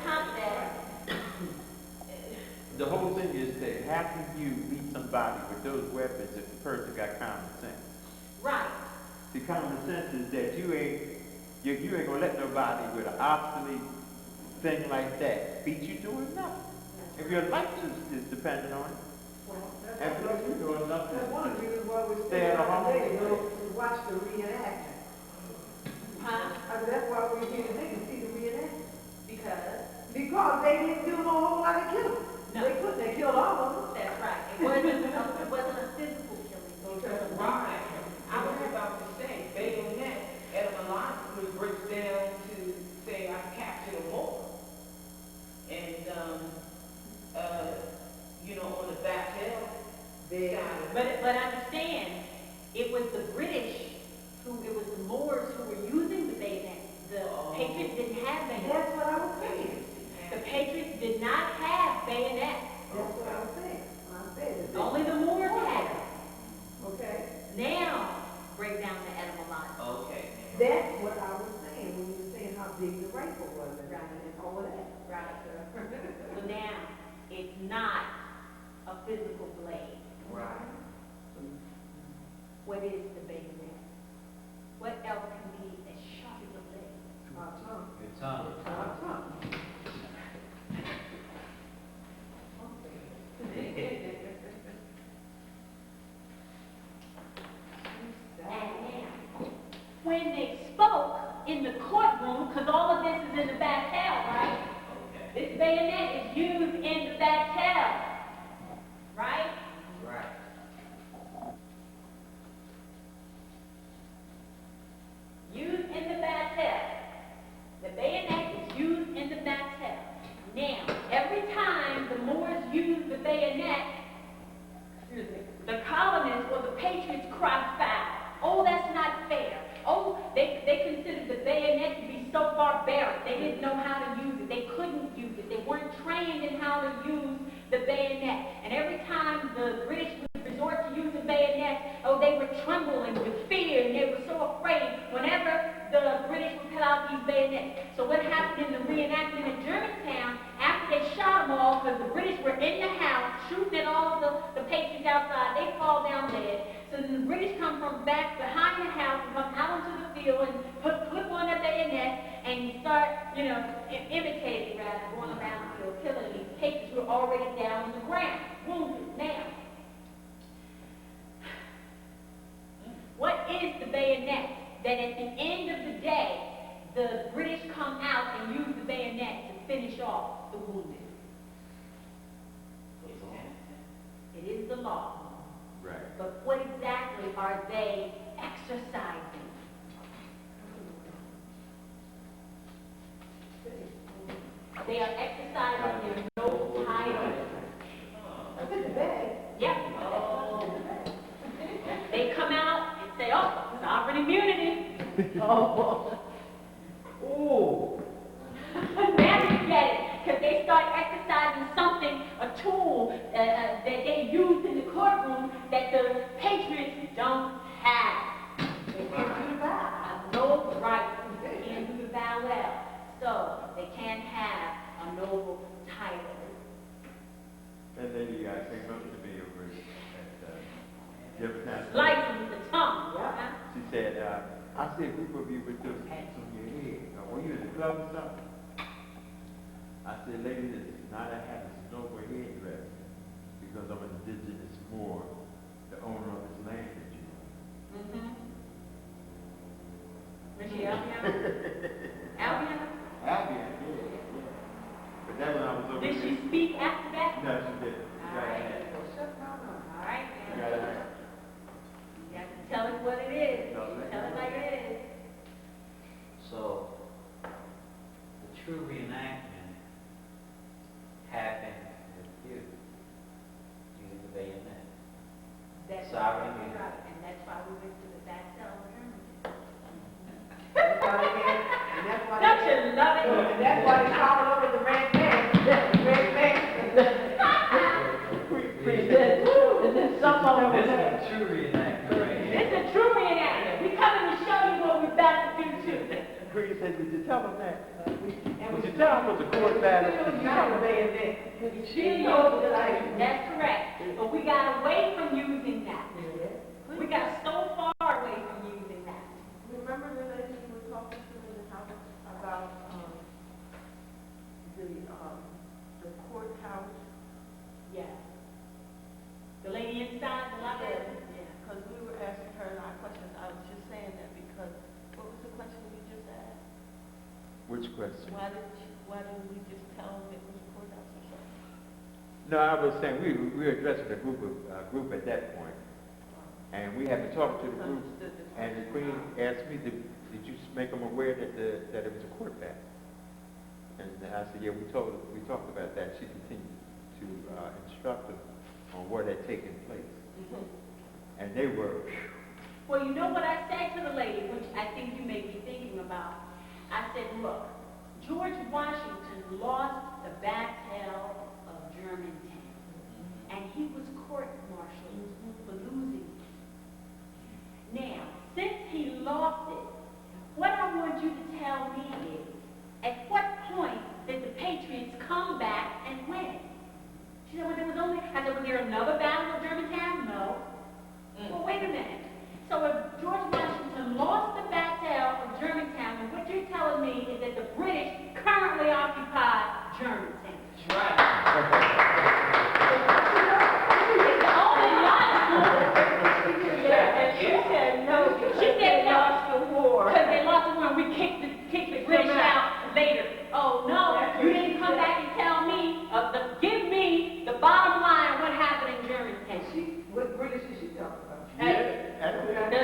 top of that, The whole thing is that how can you meet somebody with those weapons if the person got common sense? right, The common sense is that you ain't gonna let nobody with an obsolete thing like that beat you doing nothing. If your life is dependent on it, and plus you're doing nothing. That's one of the reasons why we're Stay staying at out home. today, to watch the reenactment. huh? I mean, that's why we're here today, to see the reenactment. Because, Because they didn't do no whole lot of killing. No. They couldn't, they killed all of them. that's right, it wasn't a physical killing. It was a Right. I was about to say, bayonet etymologically breaks down to say I captured a more. And, on the Battel side. But understand, it was the British it was the Moors who were using the bayonet. The Patriots didn't have bayonets. That's what I was saying. The Patriots did not have bayonets. That's what I was saying. When I said it. Only the Moors had them. Okay? Now, break down the etymology. Okay. That's what I was saying when you were saying how big the rifle was and all of that. Right. So now, it's not a physical blade. Right. What is the bayonet? What else can be as sharp as a blade? Your tongue. And now, when they spoke in the courtroom, because all of this is in the Battel, right? Okay. This bayonet is used in the Battel, right? Right. Used in the Battel. The bayonet is used in the Battel. Now, every time the Moors used the bayonet, the colonists or the patriots cried foul. Oh, that's not fair. Oh, they considered the bayonet to be so barbaric. They didn't know how to use it. They couldn't use it. They weren't trained in how to use the bayonet. And every time the British would resort to using bayonet, oh, they were trembling with fear and they were so afraid whenever the British would pull out these bayonets. So what happened in the reenactment in Germantown, after they shot them all, because the British were in the house shooting at all the patriots outside, they fall down dead. So then the British come from back behind the house and come out into the field and put on a bayonet and start, imitating rather, going around the field, killing these patriots who are already down on the ground, wounded. Now, what is the bayonet? That at the end of the day, the British come out and use the bayonet to finish off the wounded. It is the law. Right. But what exactly are they exercising? They are exercising their noble title. Look at the bag. Yep. They come out and say, oh, sovereign immunity. Oh. Ooh. Now you get it, because they start exercising something, a tool that they use in the courtroom that the patriots don't have. They can't do the vow. No right. They can't do the vow well. So they can't have a noble title. That lady came up to me over at Jefferson. Slicing the tongue. Yeah. She said, I said, who will be with those hats on your head? Were you in the club or something? I said, lady, this is not a hat, it's an over headdress. Because I'm an indigenous Moor, the owner of this land that you own. Was she Albion? Albion? Albion, yeah. But that when I was over Did she speak after that? No, she didn't. She got a hat. All right. She got a hat. You have to tell us what it is. No, that's Tell us like it is. So, the true reenactment happened with you, using the bayonet. That's Sovereign right. immunity. And that's why we went to the Battel in Germany. That's why they had, and that's why Don't they, you love it? and that's why they covered up with the red bag. The red bag. And then some of them This was is a true reenactment right here. It's a true reenactment. We coming to show you what we're about to do too. Green said, did you tell them that? And we you tell them it was a court battle? She knows that I. That's correct. But we got away from using that. We got so far away from using that. Remember the lady you were talking to in the house about, the courthouse? Yes. The lady inside the library? Yeah, because we were asking her a lot of questions. I was just saying that because, what was the question you just asked? Which question? Why didn't we just tell them it was a courthouse or something? No, I was saying we were addressing a group at that point, and we had been talking to the group, and the Queen asked me, did you make them aware that it was a court battle? And I said, yeah, we talked about that. She continued to instruct them on what had taken place, and they were. Well, you know what I said to the lady, which I think you may be thinking about. I said, look, George Washington lost the Battle of Germantown, and he was court-martialed for losing it. Now, since he lost it, what I want you to tell me is, at what point did the Patriots come back and win? She said, well, there was only, I said, was there another Battle of Germantown? No. Well, wait a minute. So if George Washington lost the Battle of Germantown, then what you're telling me is that the British currently occupy Germantown. That's right. It's the only logical. And she said, no, She said they no. lost the war. Because they lost the war and we kicked the British out later. Oh, no, you didn't come back and tell me, give me the bottom line, what happened in Germantown. What British is she talking about? No,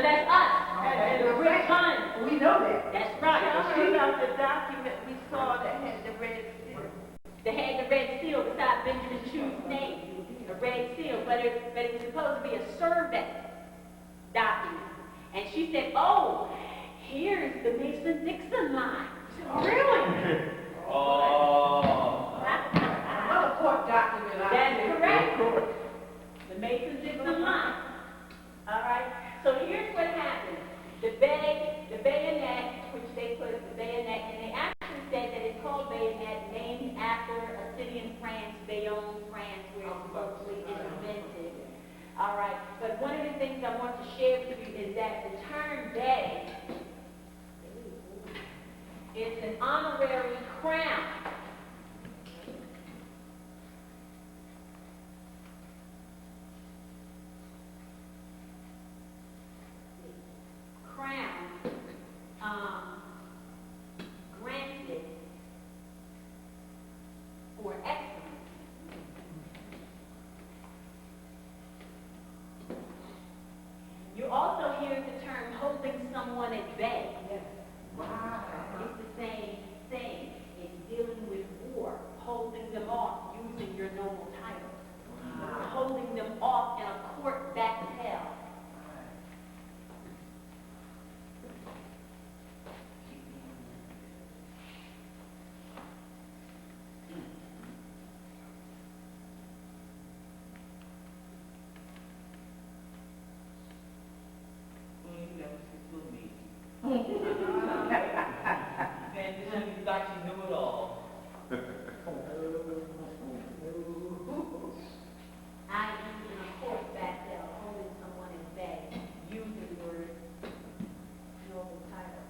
that's us. And The British hun. we know that. That's right. Tell her about the document we saw that had the red seal. They had the red seal beside Benjamin Chew's name, a red seal, but it was supposed to be a survey document. And she said, oh, here's the Mason-Dixon line. I said, really? Oh. Another court document. That's correct. The Mason-Dixon line. All right. So here's what happened. The bayonet, which they put the bayonet, and they actually said that it's called bayonet, named after a city in France, Bayonne, France, where it's supposedly invented. All right. But one of the things I want to share with you is that the term bay is an honorary crown. Granted for excellence. You also hear the term holding someone at bay. Yes. Wow. It's the same thing. It's dealing with war, holding them off using your noble title, holding them off in a court battle. You thought you knew it all. I used in a court battle, holding someone in bay, using your noble title.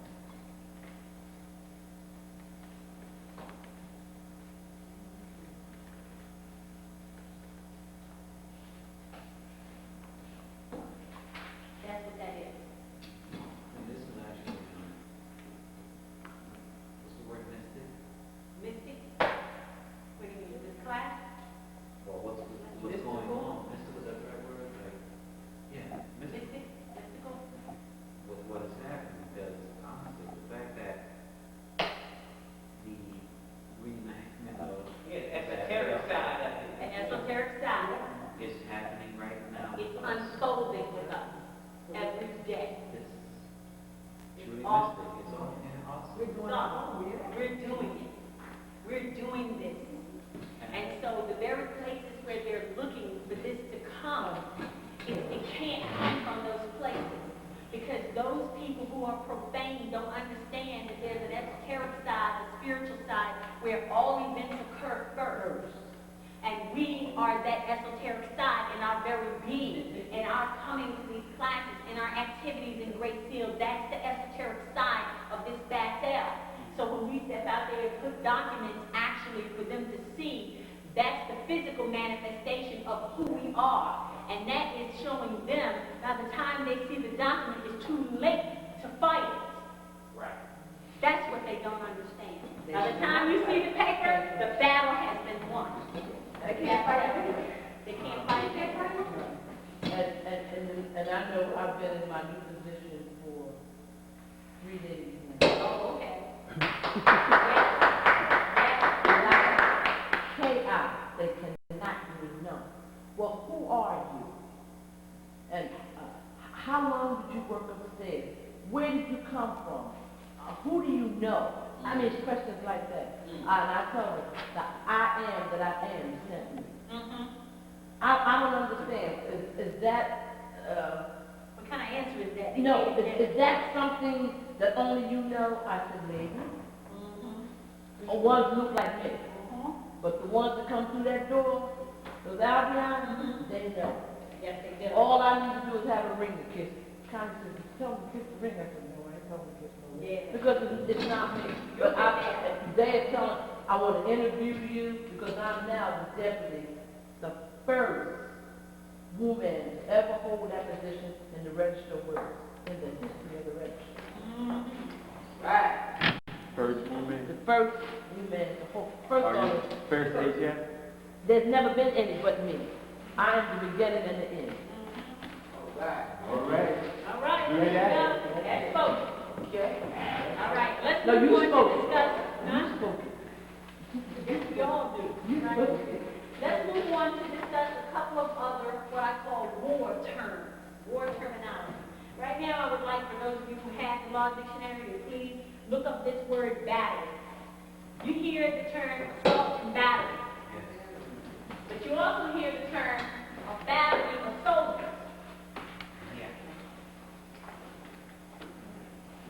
That's what that is. And this one actually, what's the word, mystic? Mystic? What do you mean, this class? Well, what's going on? Mystical, is that the right word? Like, yeah, mystical. Mystic? Mystical? With what is happening, because honestly, the fact that the reenactment of esoteric side of it. An esoteric side. is happening right now. It's unfolding with us every day. It's truly awesome. mystic. It's all and awesome. We're doing all, yeah. We're doing it. We're doing this. And so the very places where they're looking for this to come, it can't come from those places. Because those people who are profane don't understand that there's an esoteric side, a spiritual side, where see, that's the physical manifestation of who we are. And that is showing them, by the time they see the document, it's too late to fight it. Right. That's what they don't understand. By the time you see the paper, the battle has been won. They can't fight it. They can't fight it. And I know I've been in my new position for 3 days now. Oh, okay. KI, they cannot really know. Well, who are you? And how long did you work upstairs? Where did you come from? Who do you know? I mean, it's questions like that. And I tell them that I am that I am sent me. I don't understand. Is that, What kind of answer is that? no, is that something that only you know? I said, maybe. Or ones who look like me. But the ones that come through that door, those Albion, they know. Yes, they do. All I need to do is have a ring to kiss. Congress said, tell them to kiss the ring. I said, no, I ain't telling them to kiss no ring. Yeah. Because it's not me. But they're telling, I want to interview you because I'm now definitely the first woman to ever hold that position in the register of words, in the history of the register. Right. First woman. The first woman, the whole first Are you one. first agent? There's never been any but me. I am the beginning and the end. Right. All right. All right, Do there you that. go. That's spoken. Okay? All right, let's No, move you on spoke. to discuss. You spoke it. Yes, we all do. You Right? spoke it. Let's move on to discuss a couple of other, what I call war terms, war terminology. Right now, I would like for those of you who have the law dictionary to please look up this word battle. You hear the term assault and battery, but you also hear the term of battery of soldiers. Yeah.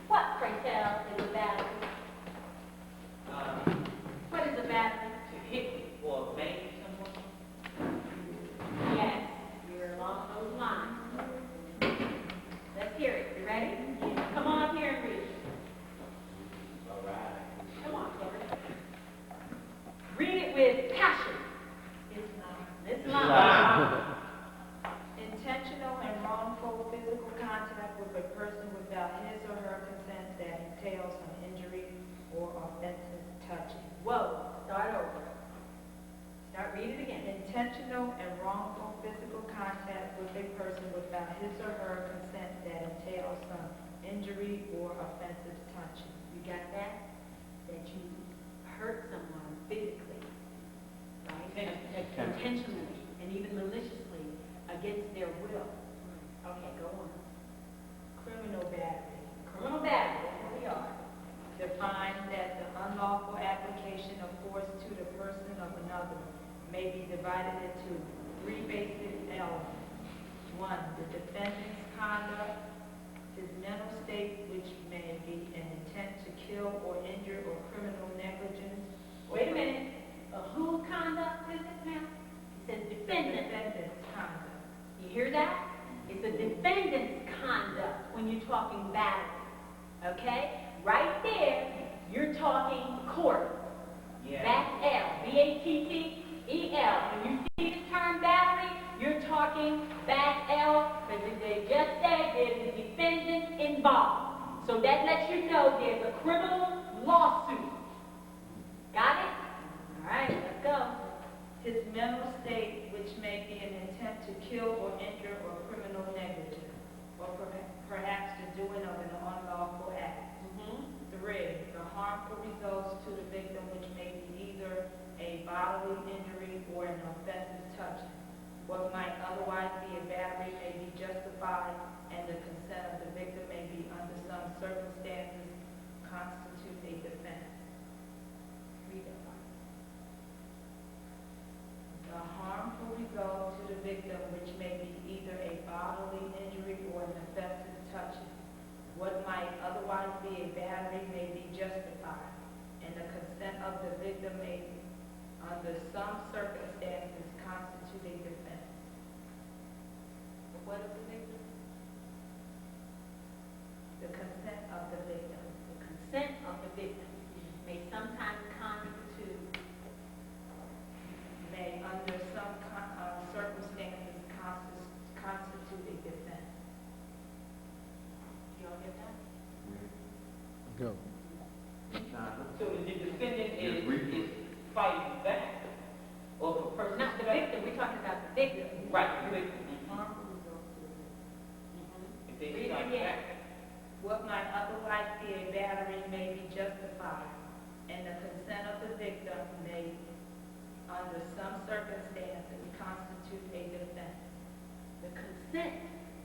What, pray tell, is a battery? What is a battery? To hit or bang someone. Yes, you're along those lines. Let's hear it. You ready? Come on up here and read it. All right. Come on, Clifford. Read it with passion. It's loud. Intentional and wrongful physical contact with a person without his or her consent that entails an injury or offensive touching. Whoa, start over. Start, read it again. Intentional and wrongful physical contact with a person without his or her consent that entails some injury or offensive touching. You got that? That you hurt someone physically, right? Intentionally and even maliciously against their will. Okay, go on. Criminal battery. Criminal battery, that's what we are. Defines that the unlawful application of force to the person of another may be divided into 3 basic elements. 1, the defendant's conduct, his mental state, which may be an intent to kill or injure or criminal negligence. Wait a minute. Whose conduct is it now? It says defendant. Defendant's conduct. You hear that? It's a defendant's conduct when you're talking battery. Okay? Right there, you're talking court. Yeah. Battel. B-A-T-T-E-L. When you see the term battery, you're talking Battel, because they just said there's a defendant involved. So that lets you know there's a criminal lawsuit. Got it? All right, let's go. His mental state, which may be an intent to kill or injure or criminal negligence, or perhaps the doing of an unlawful act. 3, the harmful results to the victim, which may be either a bodily injury or an offensive touching. What might otherwise be a battery may be justified, and the consent of the victim may be, under some circumstances, constitute a defense. Read that part. The harmful result to the victim, which may be either a bodily injury or an offensive touching. What might otherwise be a battery may be justified, and the consent of the victim may, under some circumstances, constitute a defense. What is the victim? The consent of the victim. The consent of the victim may sometimes constitute kill. So the defendant Yes, is fighting back. Or for person. Not the victim, we're talking about the victim. Right, the victim. If they Read it strike again. back. What might otherwise be a battery may be justified, and the consent of the victim may, under some circumstances, constitute a defense. The consent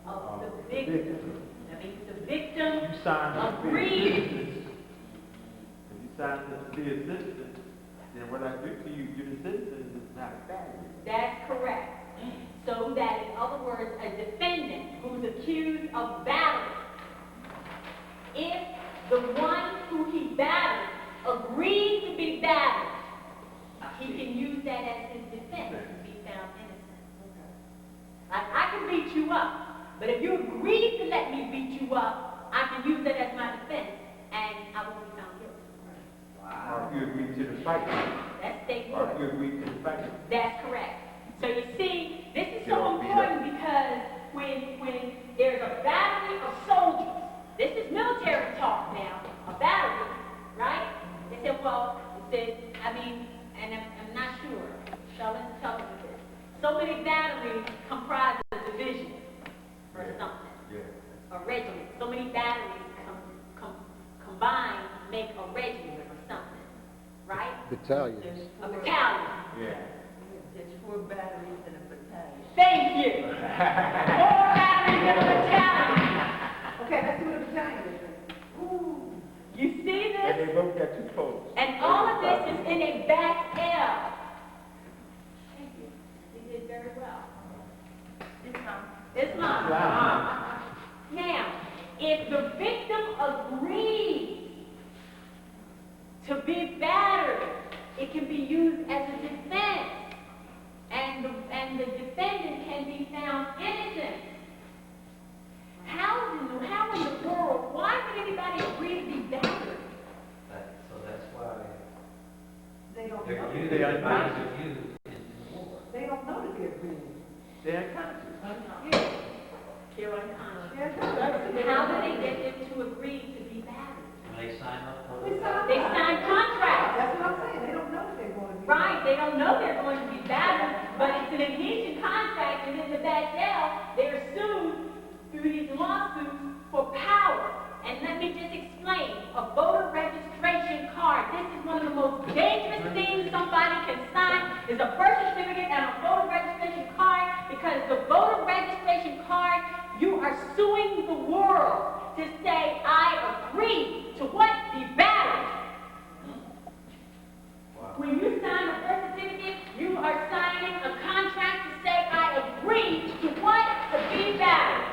of the victim. That means the victim You signed up to be a agrees. citizen. If you signed up to be a citizen, then what I do to you, you're the citizen, is not a battery. That's correct. So that, in other words, a defendant who's accused of battery, if the one who he battered agreed to be battered, he can use that as his defense to be found innocent. Like, I can beat you up, but if you agree to let me beat you up, I can use that as my defense, and I won't be found guilty. Or if you agree to the fight. That's state Or law. if you agree to the fight. That's correct. So you see, this is Get so all beat important because when there's a battery of soldiers, this is military talk now, a battery, right? They said, well, and I'm not sure, so let's tell you this. So many batteries comprise a division or something, Yeah. a regiment. So many batteries combined make a regiment or something, right? Battalions. A battalion. Yeah. There's 4 batteries in a battalion. Thank you. More batteries in a battalion. Okay, let's do the battalion. Ooh. You see And this? they both got 2 poles. And all of this is in a Battel. Thank you. You did very well. It's not. Wow. Now, if the victim agrees to be battered, it can be used as a defense. And the defendant can be found innocent. How in the world, why would anybody agree to be battered? So that's why They don't they're know. used, They are they're used in war. They don't know that they're green. They're unconscious. They're unconscious. Yes, How do they get them to agree to be battered? When they sign up for They it. sign They sign contracts. That's what I'm saying. They don't know that they're going to be. Right, they don't know they're going to be battered, but it's an adhesion contract, and in the Battel, they're sued through these lawsuits for power. And let me just explain, a voter registration card, this is one of the most dangerous things somebody can sign, is a birth certificate and a voter registration card, because the voter registration card, you are suing the world to say, I agree to what? Be battered. When you sign a birth certificate, you are signing a contract to say, I agree to what? To be battered.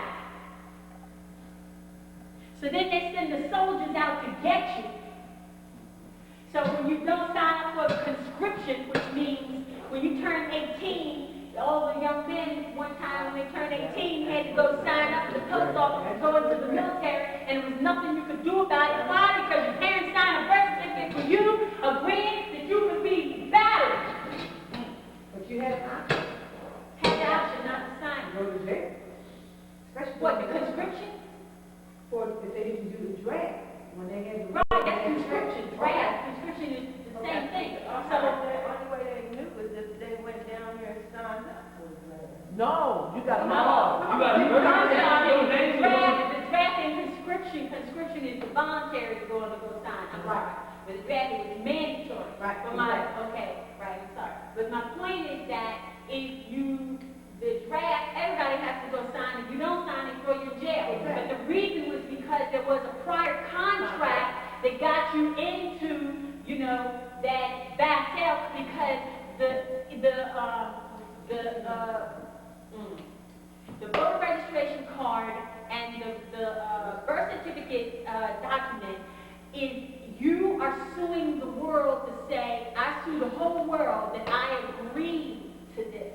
So then they send the soldiers out to get you. So when you don't sign up for conscription, which means when you turn 18, all the young men, one time when they turned 18, had to go sign up to the post office and go into the military, and there was nothing you could do about it. Why? Because your parents signed a birth certificate for you, agreeing that you would be battered. But you had an option. Had the option not to sign it. Go to jail. Especially. What, the conscription? For if they didn't do the draft, when they had the. Right, that's conscription. Draft, conscription is the same thing. So the only way they knew was if they went down here and signed up for the draft. No, you got to No. You got to The draft and conscription is the voluntary to go sign. I'm sorry. But the draft is mandatory. Right, But I'm sorry. But my point is that if the draft, everybody has to go sign. If you don't sign, they throw you in jail. But the reason was because there was a prior contract that got you into, that Battel, because the voter registration card and the birth certificate document is you are suing the world to say, I sue the whole world that I agree to this.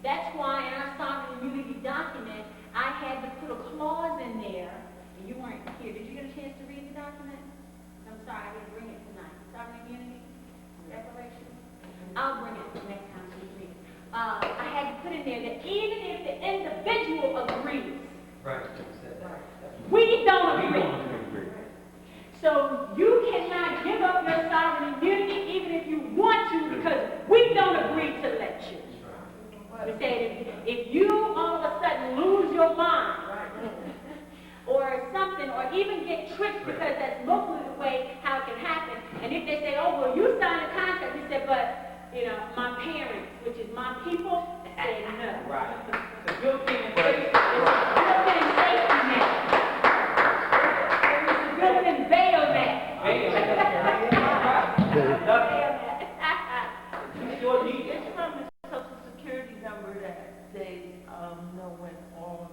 That's why in our sovereign immunity document, I had to put a clause in there, and you weren't here. Did you get a chance to read the document? I'm sorry, I didn't bring it tonight. Sovereign immunity declaration? I'll bring it next time so you can read it. I had to put in there that even if the individual agrees, Right, you said that. we don't We agree. don't agree. So you cannot give up your sovereign immunity even if you want to, because we don't agree to let you. We said if you all of a sudden lose your mind, or something, or even get tricked, because that's mostly the way how it can happen. And if they say, oh, well, you signed a contract, we said, but, you know, my parents, which is my people, said no. Right. So you're being It's a built-in safety net. It's a built-in bail net. You sure need it. It's from the social security number that they, know when all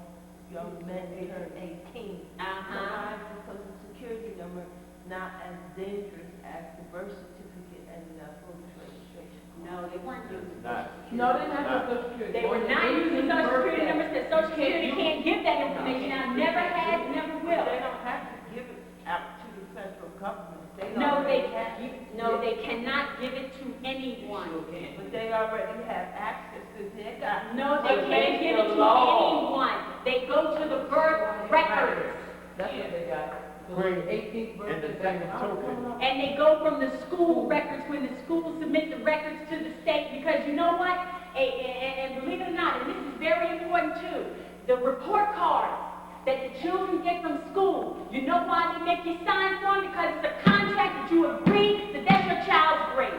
young men turn 18. Provides the social security number not as dangerous as the birth certificate and the voter's registration. No, they weren't using Not. No, they not the Social Security. They were not using social security numbers, because social security can't give that information out, never has, never will. They don't have to give it out to the federal government. No, they already have- they cannot give it to anyone. But they already have access to their guy. No, they can't give it to anyone. They go to the birth records. That's what they got. So Great. the 18th birthday. And the same token. And they go from the school records, when the schools submit the records to the state, because you know what? And believe it or not, and this is very important too, the report cards that the children get from school, you know why they make you sign for them? Because it's a contract that you agree that that's your child's grade.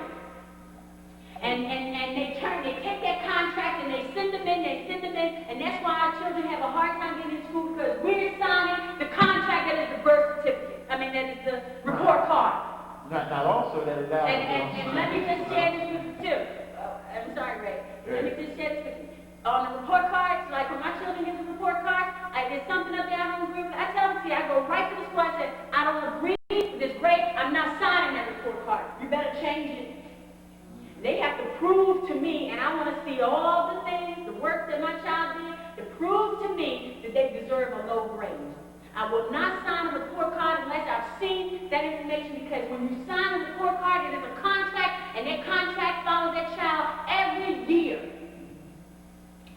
And they take that contract and they send them in, and that's why our children have a hard time getting to school, because we're signing the contract that is the birth certificate. I mean, that is the report card. Not also that allows. And let me just share this with you too. I'm sorry, Ray. Let me just share this with you. On the report cards, like when my children get the report card, there's something up there I don't agree with. I tell them, see, I go right to the school, I say, I don't agree with this grade, I'm not signing that report card. You better change it. They have to prove to me, and I want to see all the things, the work that my child did, to prove to me that they deserve a low grade. I will not sign a report card unless I've seen that information, because when you sign a report card, it is a contract, and that contract follows that child every year.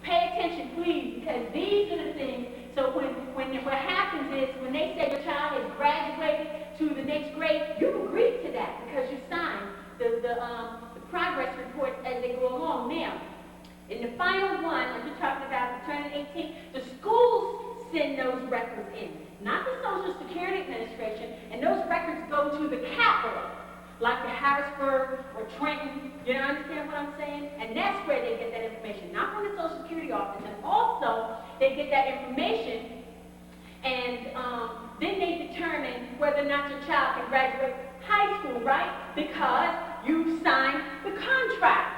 Pay attention, please, because these are the things. So what happens is, when they say your child has graduated to the next grade, you agree to that because you signed the progress reports as they go along. Now, in the final one, when you're talking about the turning 18, the schools send those records in, not the Social Security Administration, and those records go to the capital, like the Harrisburg or Trenton. You understand what I'm saying? And that's where they get that information, not from the Social Security office. And also, they get that information, and then they determine whether or not your child can graduate high school, right? Because you signed the contract.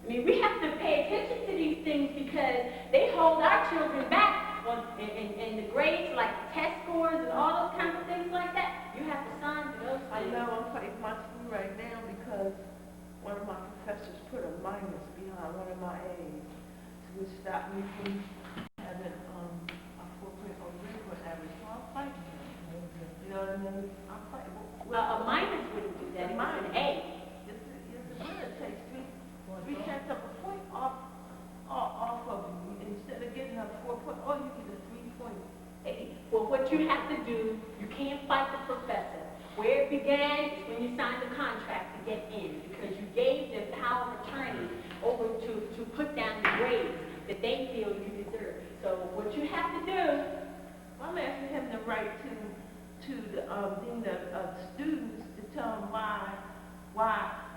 I mean, we have to pay attention to these things, because they hold our children back in the grades, like test scores and all those kinds of things like that. You have to sign for those things. I know I'm fighting my school right now because one of my professors put a minus behind one of my A's, which stopped me from having a 4.0 grade point average. So I'm fighting. You know what I mean? I'm fighting. A minus wouldn't do that. It was an A. Yes, the minus takes 3/10 of a point off of you. Instead of getting a 4.0, you get a 3.8. Well, what you have to do, you can't fight the professor. Where it began is when you signed the contract to get in, because you gave the power of attorney over to put down the grades that they feel you deserve. So what you have to do, I'm asking him to write to the dean of students to tell them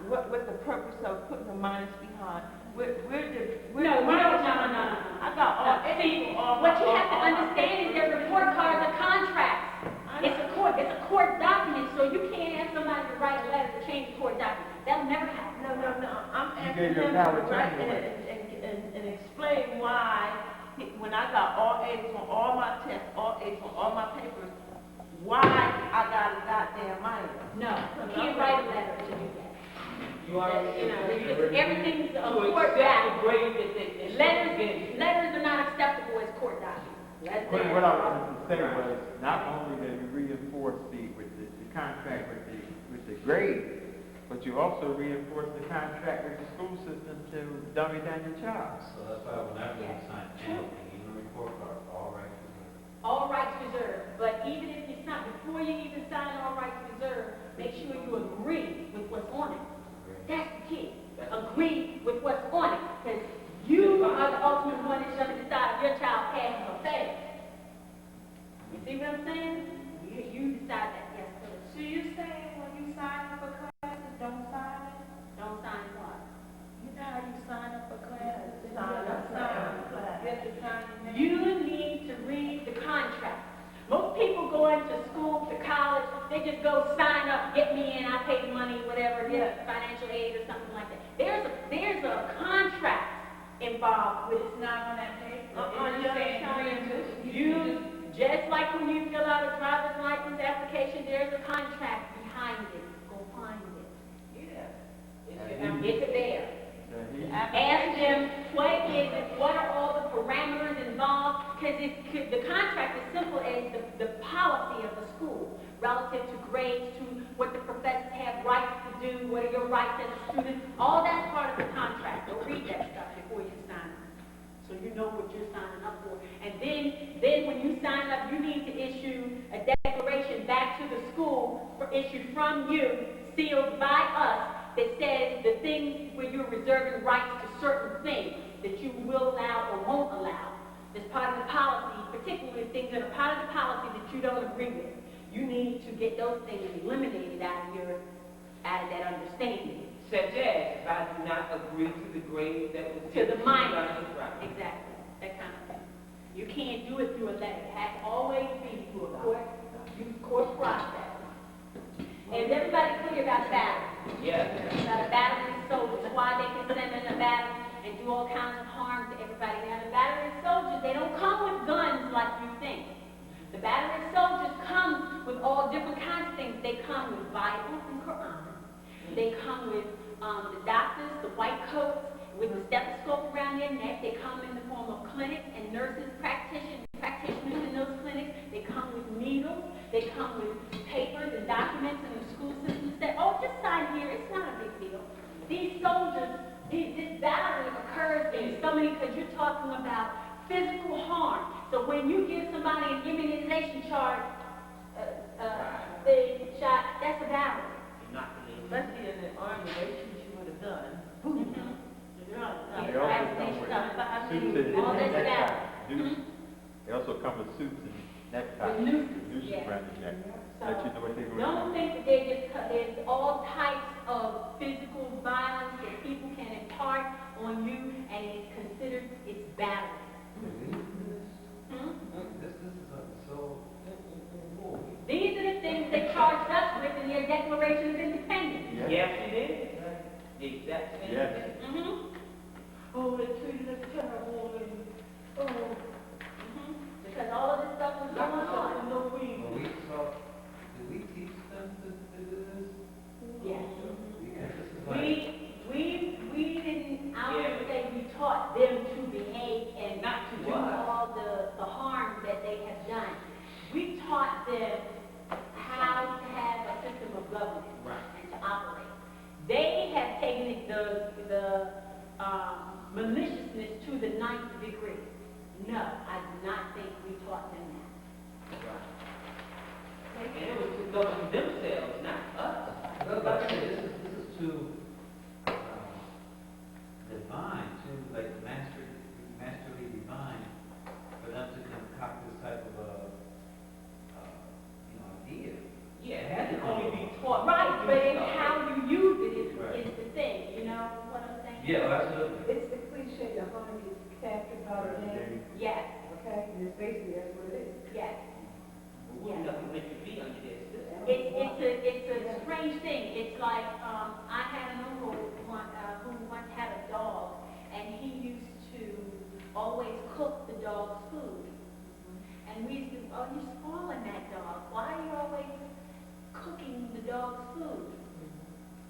what the purpose of putting a minus behind. no. I got all See, what you have to understand is that report cards are contracts. It's a court document, so you can't ask somebody to write a letter to change the court document. That'll never happen. No. I'm You asking gave your him power to to write anyway. and explain why, when I got all A's on all my tests, all A's on all my papers, why I got a goddamn minus. No, you can't write a letter to do that. You already Everything's a to court accept the document. grade that they Letters are not acceptable as court documents. What I wanted to say was, not only that you reinforce the contract with the grade, but you also reinforce the contract with the school system to dummy down your child. So that's why whenever you sign anything, even a report card, all rights reserved. All rights reserved. but even if you sign, before you even sign all rights reserved, make sure you agree with what's on it. That's the key. Agree with what's on it, because you are the ultimate one that's going to decide if your child passes or fails. You see what I'm saying? You decide that, yes, sir. So you saying when you sign up for classes, don't sign it? Don't sign what? You know how you sign up for classes? Sign up for class. You have to sign your name. You need to read the contract. Most people go into school, to college, they just go sign up, get me in, I pay the money, whatever it is, financial aid or something like that. There's a contract involved with it. It's not on that paper. You're saying You, just like when you fill out a driver's license application, there's a contract behind it. Go find it. Yeah. It's there. He- Ask them, what is it, what are all the parameters involved? Because the contract is simple as the policy of the school relative to grades, to what the professors have rights to do, what are your rights as a student. All that's part of the contract. Go read that stuff before you sign up, so you know what you're signing up for. And then when you sign up, you need to issue a declaration back to the school, issued from you, sealed by us, that says the things where you're reserving rights to certain things that you will allow or won't allow. As part of the policy, particularly things that are part of the policy that you don't agree with. You need to get those things eliminated out of that understanding. Such as, if I do not agree to the grade that was To given the me minors. by the supervisor. Exactly, that kind of thing. You can't do it through a letter. It has to always be through a court process. And is everybody clear about battle? Yes. About a battering soldiers, why they can send in a battle and do all kinds of harm to everybody. Now, the battering soldiers, they don't come with guns like you think. The battering soldiers come with all different kinds of things. They come with Bibles and Quran. They come with the doctors, the white coats, with the stethoscope around their neck. They come in the form of clinics and nurses, practitioners in those clinics. They come with needles. They come with papers and documents, and the school system said, oh, just sign here. It's not a big deal. These soldiers, this battering occurs in so many, because you're talking about physical harm. So when you give somebody an immunization charge, they shot, that's a battery. Especially in the army, they teach you what it's done. Boom. You're on top. They also come with suits and All this neckties. battle. They also come with suits and neckties. With nooses, Nooses yeah. around the neck. Let you know what they're going to Don't do. think that there's all types of physical violence that people can impart on you, and it's considered, it's battery. This is so. These are the things they charged us with in their Declaration of Independence. Yes. Yes, it is. The exact same Yes. thing. Mm-hmm. Oh, they treated us terrible, and, oh, Because all of this stuff was going on. no reason. Do we teach them to do this? Yes. Because this is like. We didn't, I would say we taught them to behave and Not to do us. all the harm that they have done. We taught them how to have a system of government and to operate. They have taken it, the maliciousness to the 9th degree. No, I do not think we taught them that. And it was to govern themselves, not us. Well, like I said, this is too divine, too, like masterly divine, for them to concoct this type of idea. Yeah, it has to only be taught. Right, but it's Stuff. how you use it is Right. the thing, you know what I'm saying? Yeah, absolutely. It's the cliche, the hunter gets captured by the game, Yes, okay? And it's basically, that's what it is. yes. We're nothing meant to be under this system. It's a strange thing. It's like, I had an uncle who once had a dog, and he used to always cook the dog's food. And we used to, oh, you're spoiling that dog. Why are you always cooking the dog's food?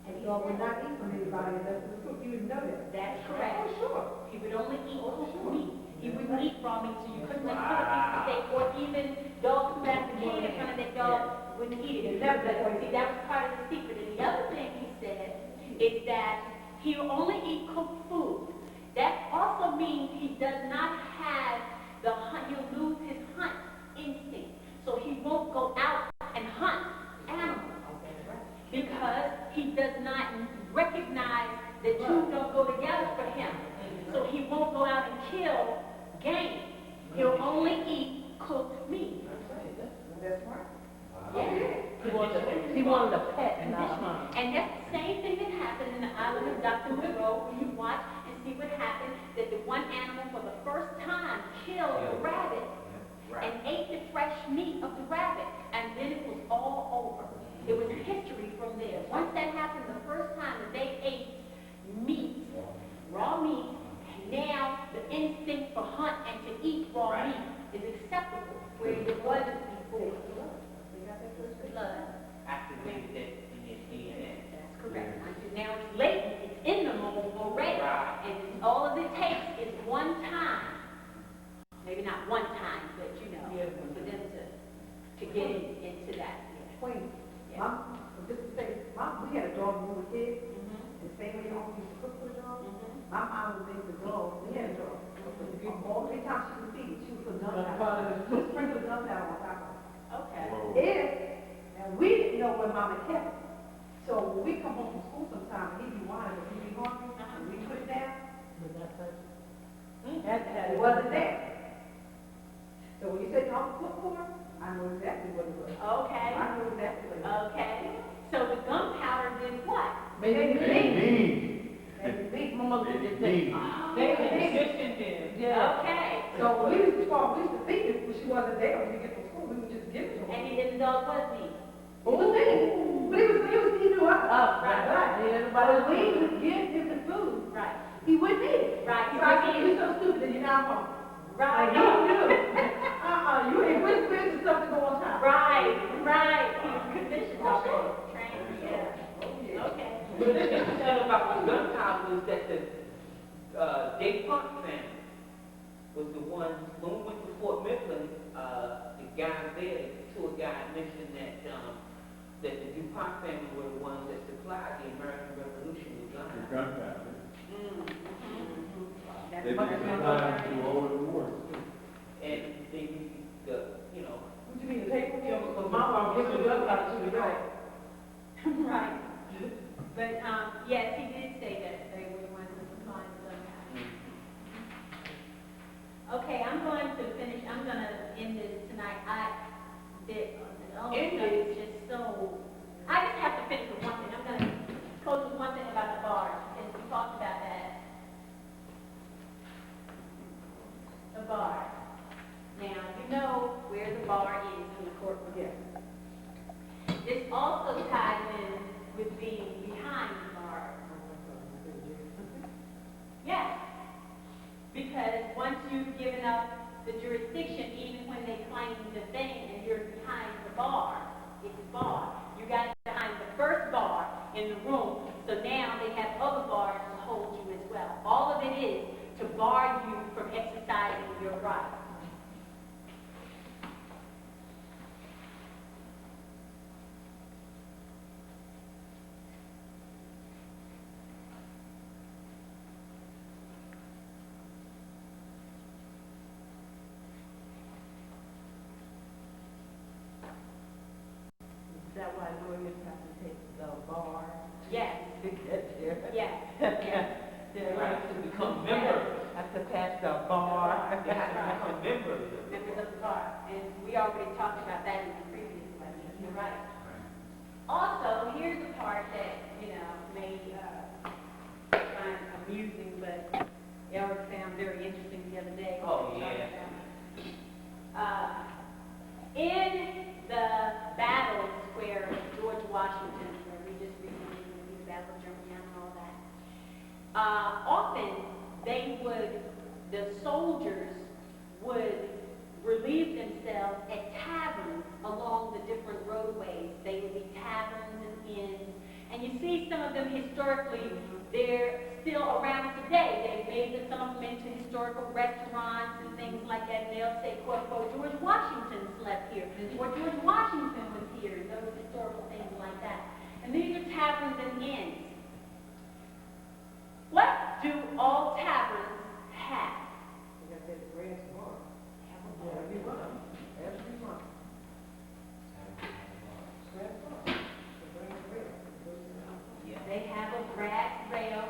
And The he dog would said, not eat from anybody unless it was cooked. You would know that. that's correct. Oh, sure. He would only eat cooked meat. He wouldn't eat raw meat, so you couldn't just put a piece of steak, or even dogs who had the kid in front of that dog wouldn't eat it. See, that was part of the secret. And the other thing he said is that he will only eat cooked food. That also means he does not have the hunt, he'll lose his hunt instinct. So he The two don't go together for him. So he won't go out and kill game. He'll only eat cooked meat. That's right. Yeah. He wanted a pet, not a hunt. And that's the same thing that happened in the island of Dr. Monroe, when you watch and see what happened, that the one animal for the first time killed the rabbit and ate the fresh meat of the rabbit, and then it was all over. It was history from there. Once that happened the first time that they ate meat, raw meat, now the instinct for hunt and to eat raw meat is acceptable, where it wasn't before. Blood. Activated that in their DNA. That's correct. Now it's latent, it's in the mold already. And all of it takes is one time. Maybe not one time, but you know, for them to get into that. Queen, Yeah. just to say, we had a dog when we were kids, and same way you always used to cook for the dog. My mom would make the dog, we had a dog. Every time she would feed it, she would put gunpowder. Sprinkle gunpowder on top of it. Okay. And we didn't know where Mama kept it. So when we come home from school sometime, he'd be whining, he'd be hungry, and we put it down, it wasn't there. So when you said don't cook for him, I know exactly what it was. Okay. I know exactly what it was. Okay. So the gunpowder did what? Maybe And big my mother did that. They were consistent then. Yeah. Okay. So we used to feed it when she wasn't there, when we get from school, we would just give it to her. And the dog was meat. It was me. But he knew us. Right. But we would give him the food. Right. He wouldn't eat it. Right. So I said, you're so stupid that you're not home. Right. Like, you knew. You ain't where's the stuff to go on top. Right. He was conditioned already. Trained. Yeah. Okay. But the thing about the gunpowder is that the Dey-Twah family was the ones, when we went to Fort Mifflin, the guy there, the tour guide mentioned that the DuPont family were the ones that supplied the American Revolution with gunpowder. They've been supplying to all the wars. And they, you know, What you mean, the paper? But Mama gives you gunpowder to the right. Right. But, yes, he did say that they were the ones that supplied the gunpowder. Okay, I'm going to end this tonight. It's just so, I just have to finish with one thing. I'm going to close with one thing about the bar, because we talked about that. The bar. Now, you know where the bar is in the courtroom. Yes. This also ties in with being behind the bar. Yes. Because once you've given up the jurisdiction, even when they claim the thing and you're behind the bar, it's bar. You got behind the first bar in the room, so now they have other bars to hold you as well. All of it is to bar you from exercising your rights. Is that why lawyers have to take the bar Yes. to get there? Yes. They're right, to become members. Have to pass the bar. They have to become members. Members of the bar. And we already talked about that in the previous question. You're right. Also, here's the part that, may find amusing, but Eric found very interesting the other day. Oh, yeah. In the Battle Square of George Washington, where we just recently went to Battle of Germany and all that, often the soldiers would relieve themselves at taverns along the different roadways. They would be taverns and inns. And you see some of them historically, they're still around today. They've made some of them into historical restaurants and things like that. And they'll say, quote, quote, George Washington slept here, or George Washington was here, and those historical things like that. And these are taverns and inns. What do all taverns have? You got that grass bar. Every one. Every one. Grass bar. The grass rail. They have a brass rail,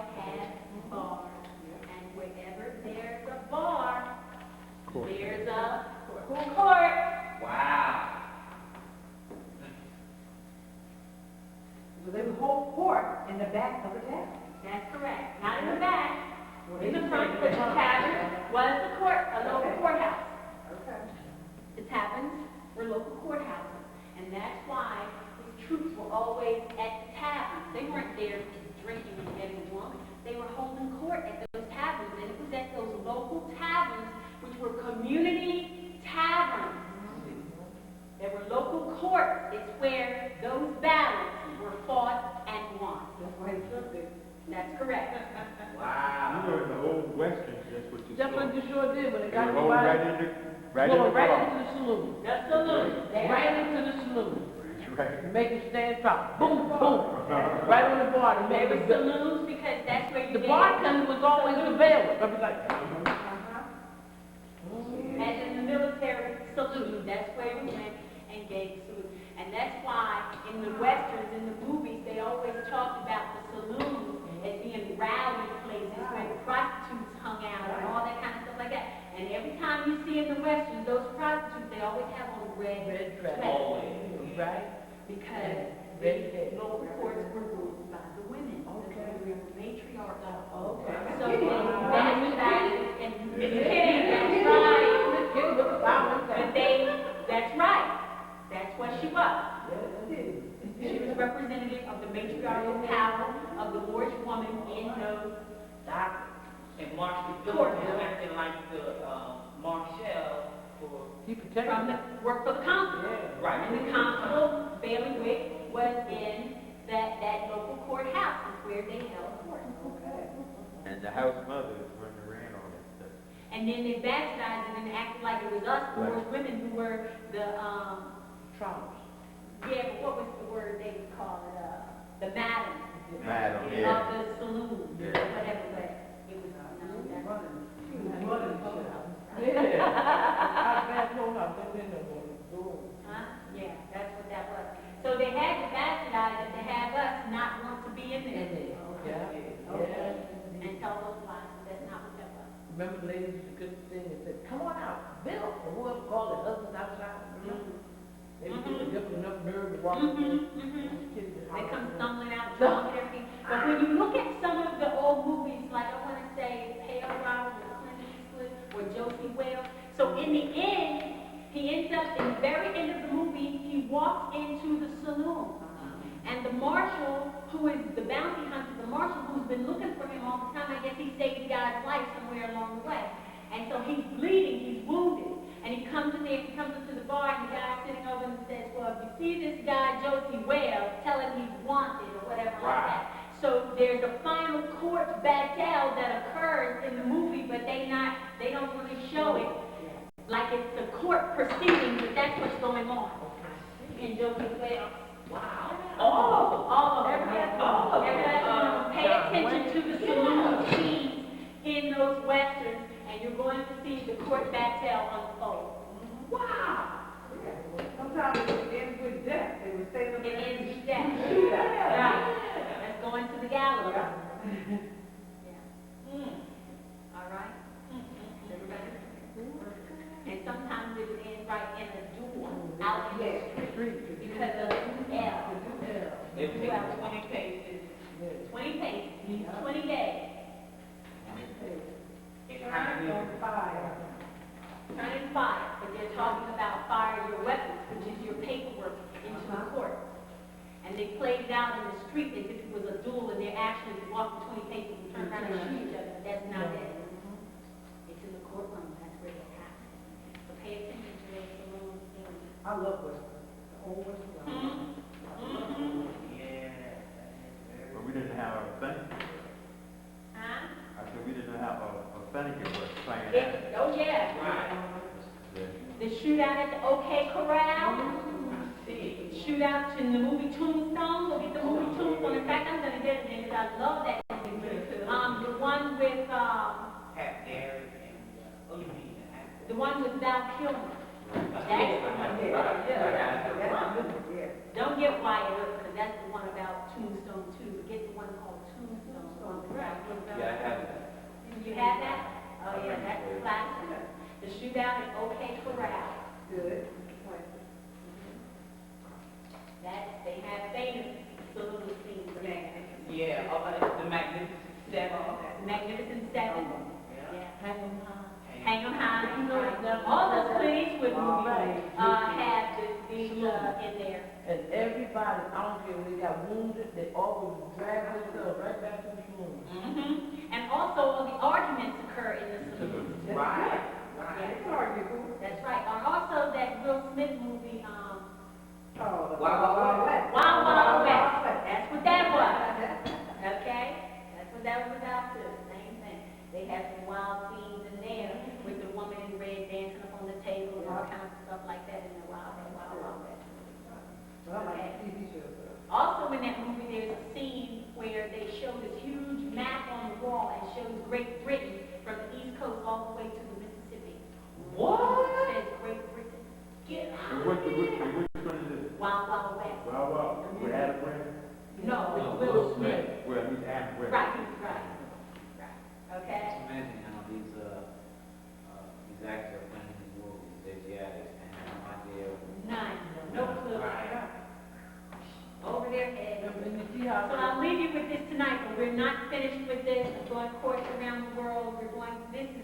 was a local Okay. courthouse. Okay. The taverns were local courthouses, and that's why his troops were always at the taverns. They weren't there drinking and getting drunk. They were holding court at those taverns, and it was at those local taverns, which were community taverns. There were local courts. It's where those battles were fought and won. That's why he took it. That's correct. You Wow. know, in the old westerns, that's what you That's saw. what you sure did when it They got were to holding right, right in the, right in going the right bar. into the saloon. The saloon. There Right it into the saloon. That's right. Make it stand top. Boom, boom. Right on the bar to There make were it good. saloons because that's where you The get bartender was always available. I was like, as in the military salute, that's where you went and gave salute. And that's why in the westerns, in the movies, they always talked about the saloons as being rowdy places where the prostitutes hung out and all that kind of stuff like that. And every time you see in the westerns, those prostitutes, they always have on red dress. dresses. Right? Because Red the local courts were ruled by the women. Okay. They were matriarchal. Okay. So that's and Miss Kitty, that's right. Kid with the violence. But that's right. That's what she was. Yes, it is. She was representative of the matriarchal power of the Moorish woman in those doctrines. And Marshall Phillips was acting like the Marshall for He protected From the them. work for the constable. Yeah. right. And the constable, bailiwick, was in that local courthouse, is where they held court. Okay. And the house mothers running around all that stuff. And then they bastardized it and acted like it was us, Right. Moorish women who were the, Trousers. yeah, but what was the word they would call it, the madam Madam, of yeah. the saloon, Yeah. whatever, but it was, Yeah. I bad told her, I've been in there for huh? Yeah, that's what that was. So they had to bastardize it to have us not want to be in there. Yeah. Yeah. And tell those lies, that's not what that was. Remember the ladies used to get the thing and said, come on out, Bill, or whoever called it, husband outside. Remember? They would get enough nerve to walk in. They come stumbling out drunk and everything. But when you look at some of the old movies, like I want to say Pale Robert or Clint Eastwood or Josie Wales, so in the end, he ends up, in the very end of the movie, he walks into the saloon. And the marshal, who is the bounty hunter, the marshal who's been looking for him all the time, I guess he saved the guy's life somewhere along the way. And so he's bleeding, he's wounded. And he comes in there, he comes into the bar, and the guy's sitting over and says, well, if you see this guy, Josie Wales, tell him he's wanted, or whatever like that. So there's a final court battle that occurs in the movie, but they don't really show it like it's a court proceeding, but that's what's going on in Josie Wales. Wow. All of them. Pay attention to the saloon scenes in those westerns, and you're going to see the court battle unfold. Wow! Sometimes it ends with death. They would say It ends with death. Yeah. Right. Let's go into the gallery. Yeah. All right? Everybody? And sometimes it would end right in a duel out in the street because of L. It takes 20 paces. 20 paces, 20 days. On fire. Turning fire, but they're talking about fire your weapons, which is your paperwork into the court. And they played it out in the street as if it was a duel, and they're actually walking 20 paces and turn around and shoot each other. That's not it. It's in the courtroom, that's where it happens. So pay attention to those saloon things. I love Western. Old Western. But we didn't have a thing. Huh? I said we didn't have a thing that was playing Oh, yeah. The shootout at the OK Corral. Shootout in the movie Tombstone. Look at the movie Tombstone. In fact, I'm going to get it because I love that movie. The one with, Half Derek and, oh, you mean the actor? the one with Val Kilmer. That's the one. Don't get Wyatt Earp, because that's the one about Tombstone 2. But get the one called Tombstone. The one with Val Kilmer. Yeah, I have that. You have that? Oh, yeah, that's the classic. The shootout at OK Corral. Good. That, they have famous saloon scenes there. Yeah, the Magnificent Seven. Magnificent Seven. Yeah. Yeah. hang them high. You know, it's never- All those Clint Eastwood movies, Right. have these, in there. And everybody, I don't care when they got wounded, they always drag themselves right back to the saloon. And also, all the arguments occur in the saloon. Right. It's arguable. That's right. Or also that Will Smith movie, Oh, the Wild Wild West. Wild Wild West. That's what that was. Okay? That's what that was about too. Same thing. They had some wild scenes in there with the woman in red dancing up on the table and all kinds of stuff like that in the Wild West. Well, I like TV shows, though. Also in that movie, there's a scene where they show this huge map on the wall and shows Great Britain from the East Coast all the way to the Mississippi. What? It says Great Britain. Get And out. which one is it? Wild Wild West. Wow, with Adam Brand? No, No, with Will Smith. Well, he's Adam Brand. Right, right. Okay? Just imagine how these actors are playing these movies, they're Asiatics, and have no idea. None. No clue. Right. Over their heads. And you see how. So I'll leave you with this tonight, but we're not finished with this. We're going courts around the world. We're going, this is,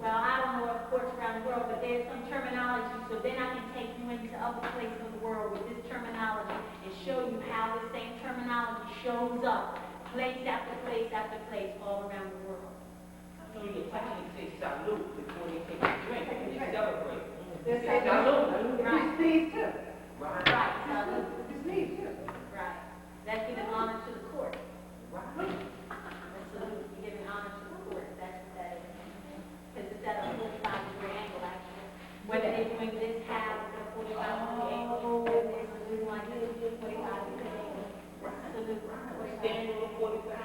well, I don't know of courts around the world, but there's some terminology, so then I can take you into other places of the world with this terminology and show you how the same terminology shows up, place after place after place, all around the world. I know the Italians say salute before they take a drink, and they celebrate. They They say say salute. If you Right. sneeze too. Right. Right, salute. If you sneeze too. Right. That's giving honor to the court. Right. That's salute, you're giving honor to the court. That's what that is. Because it's at a 45-degree angle, actually. Whether they're doing this half or 45-degree angle, whether they're saluting like this, 45-degree angle. Salute. Stand over 45.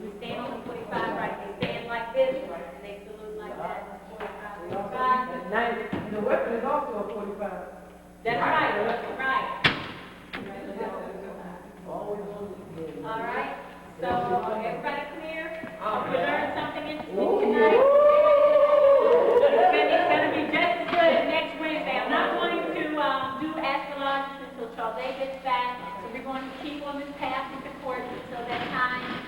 We stand on the 45, right? They stand like this, and they salute like that. 45. At night, the weapon is also a 45. That's right, right. Always on the game. All right, so everybody clear? We learned something interesting Ooh. tonight. It's gonna be just as good as next Wednesday. I'm not going to do astrology until Charles gets back, so we're going to keep on this path with the court until that time.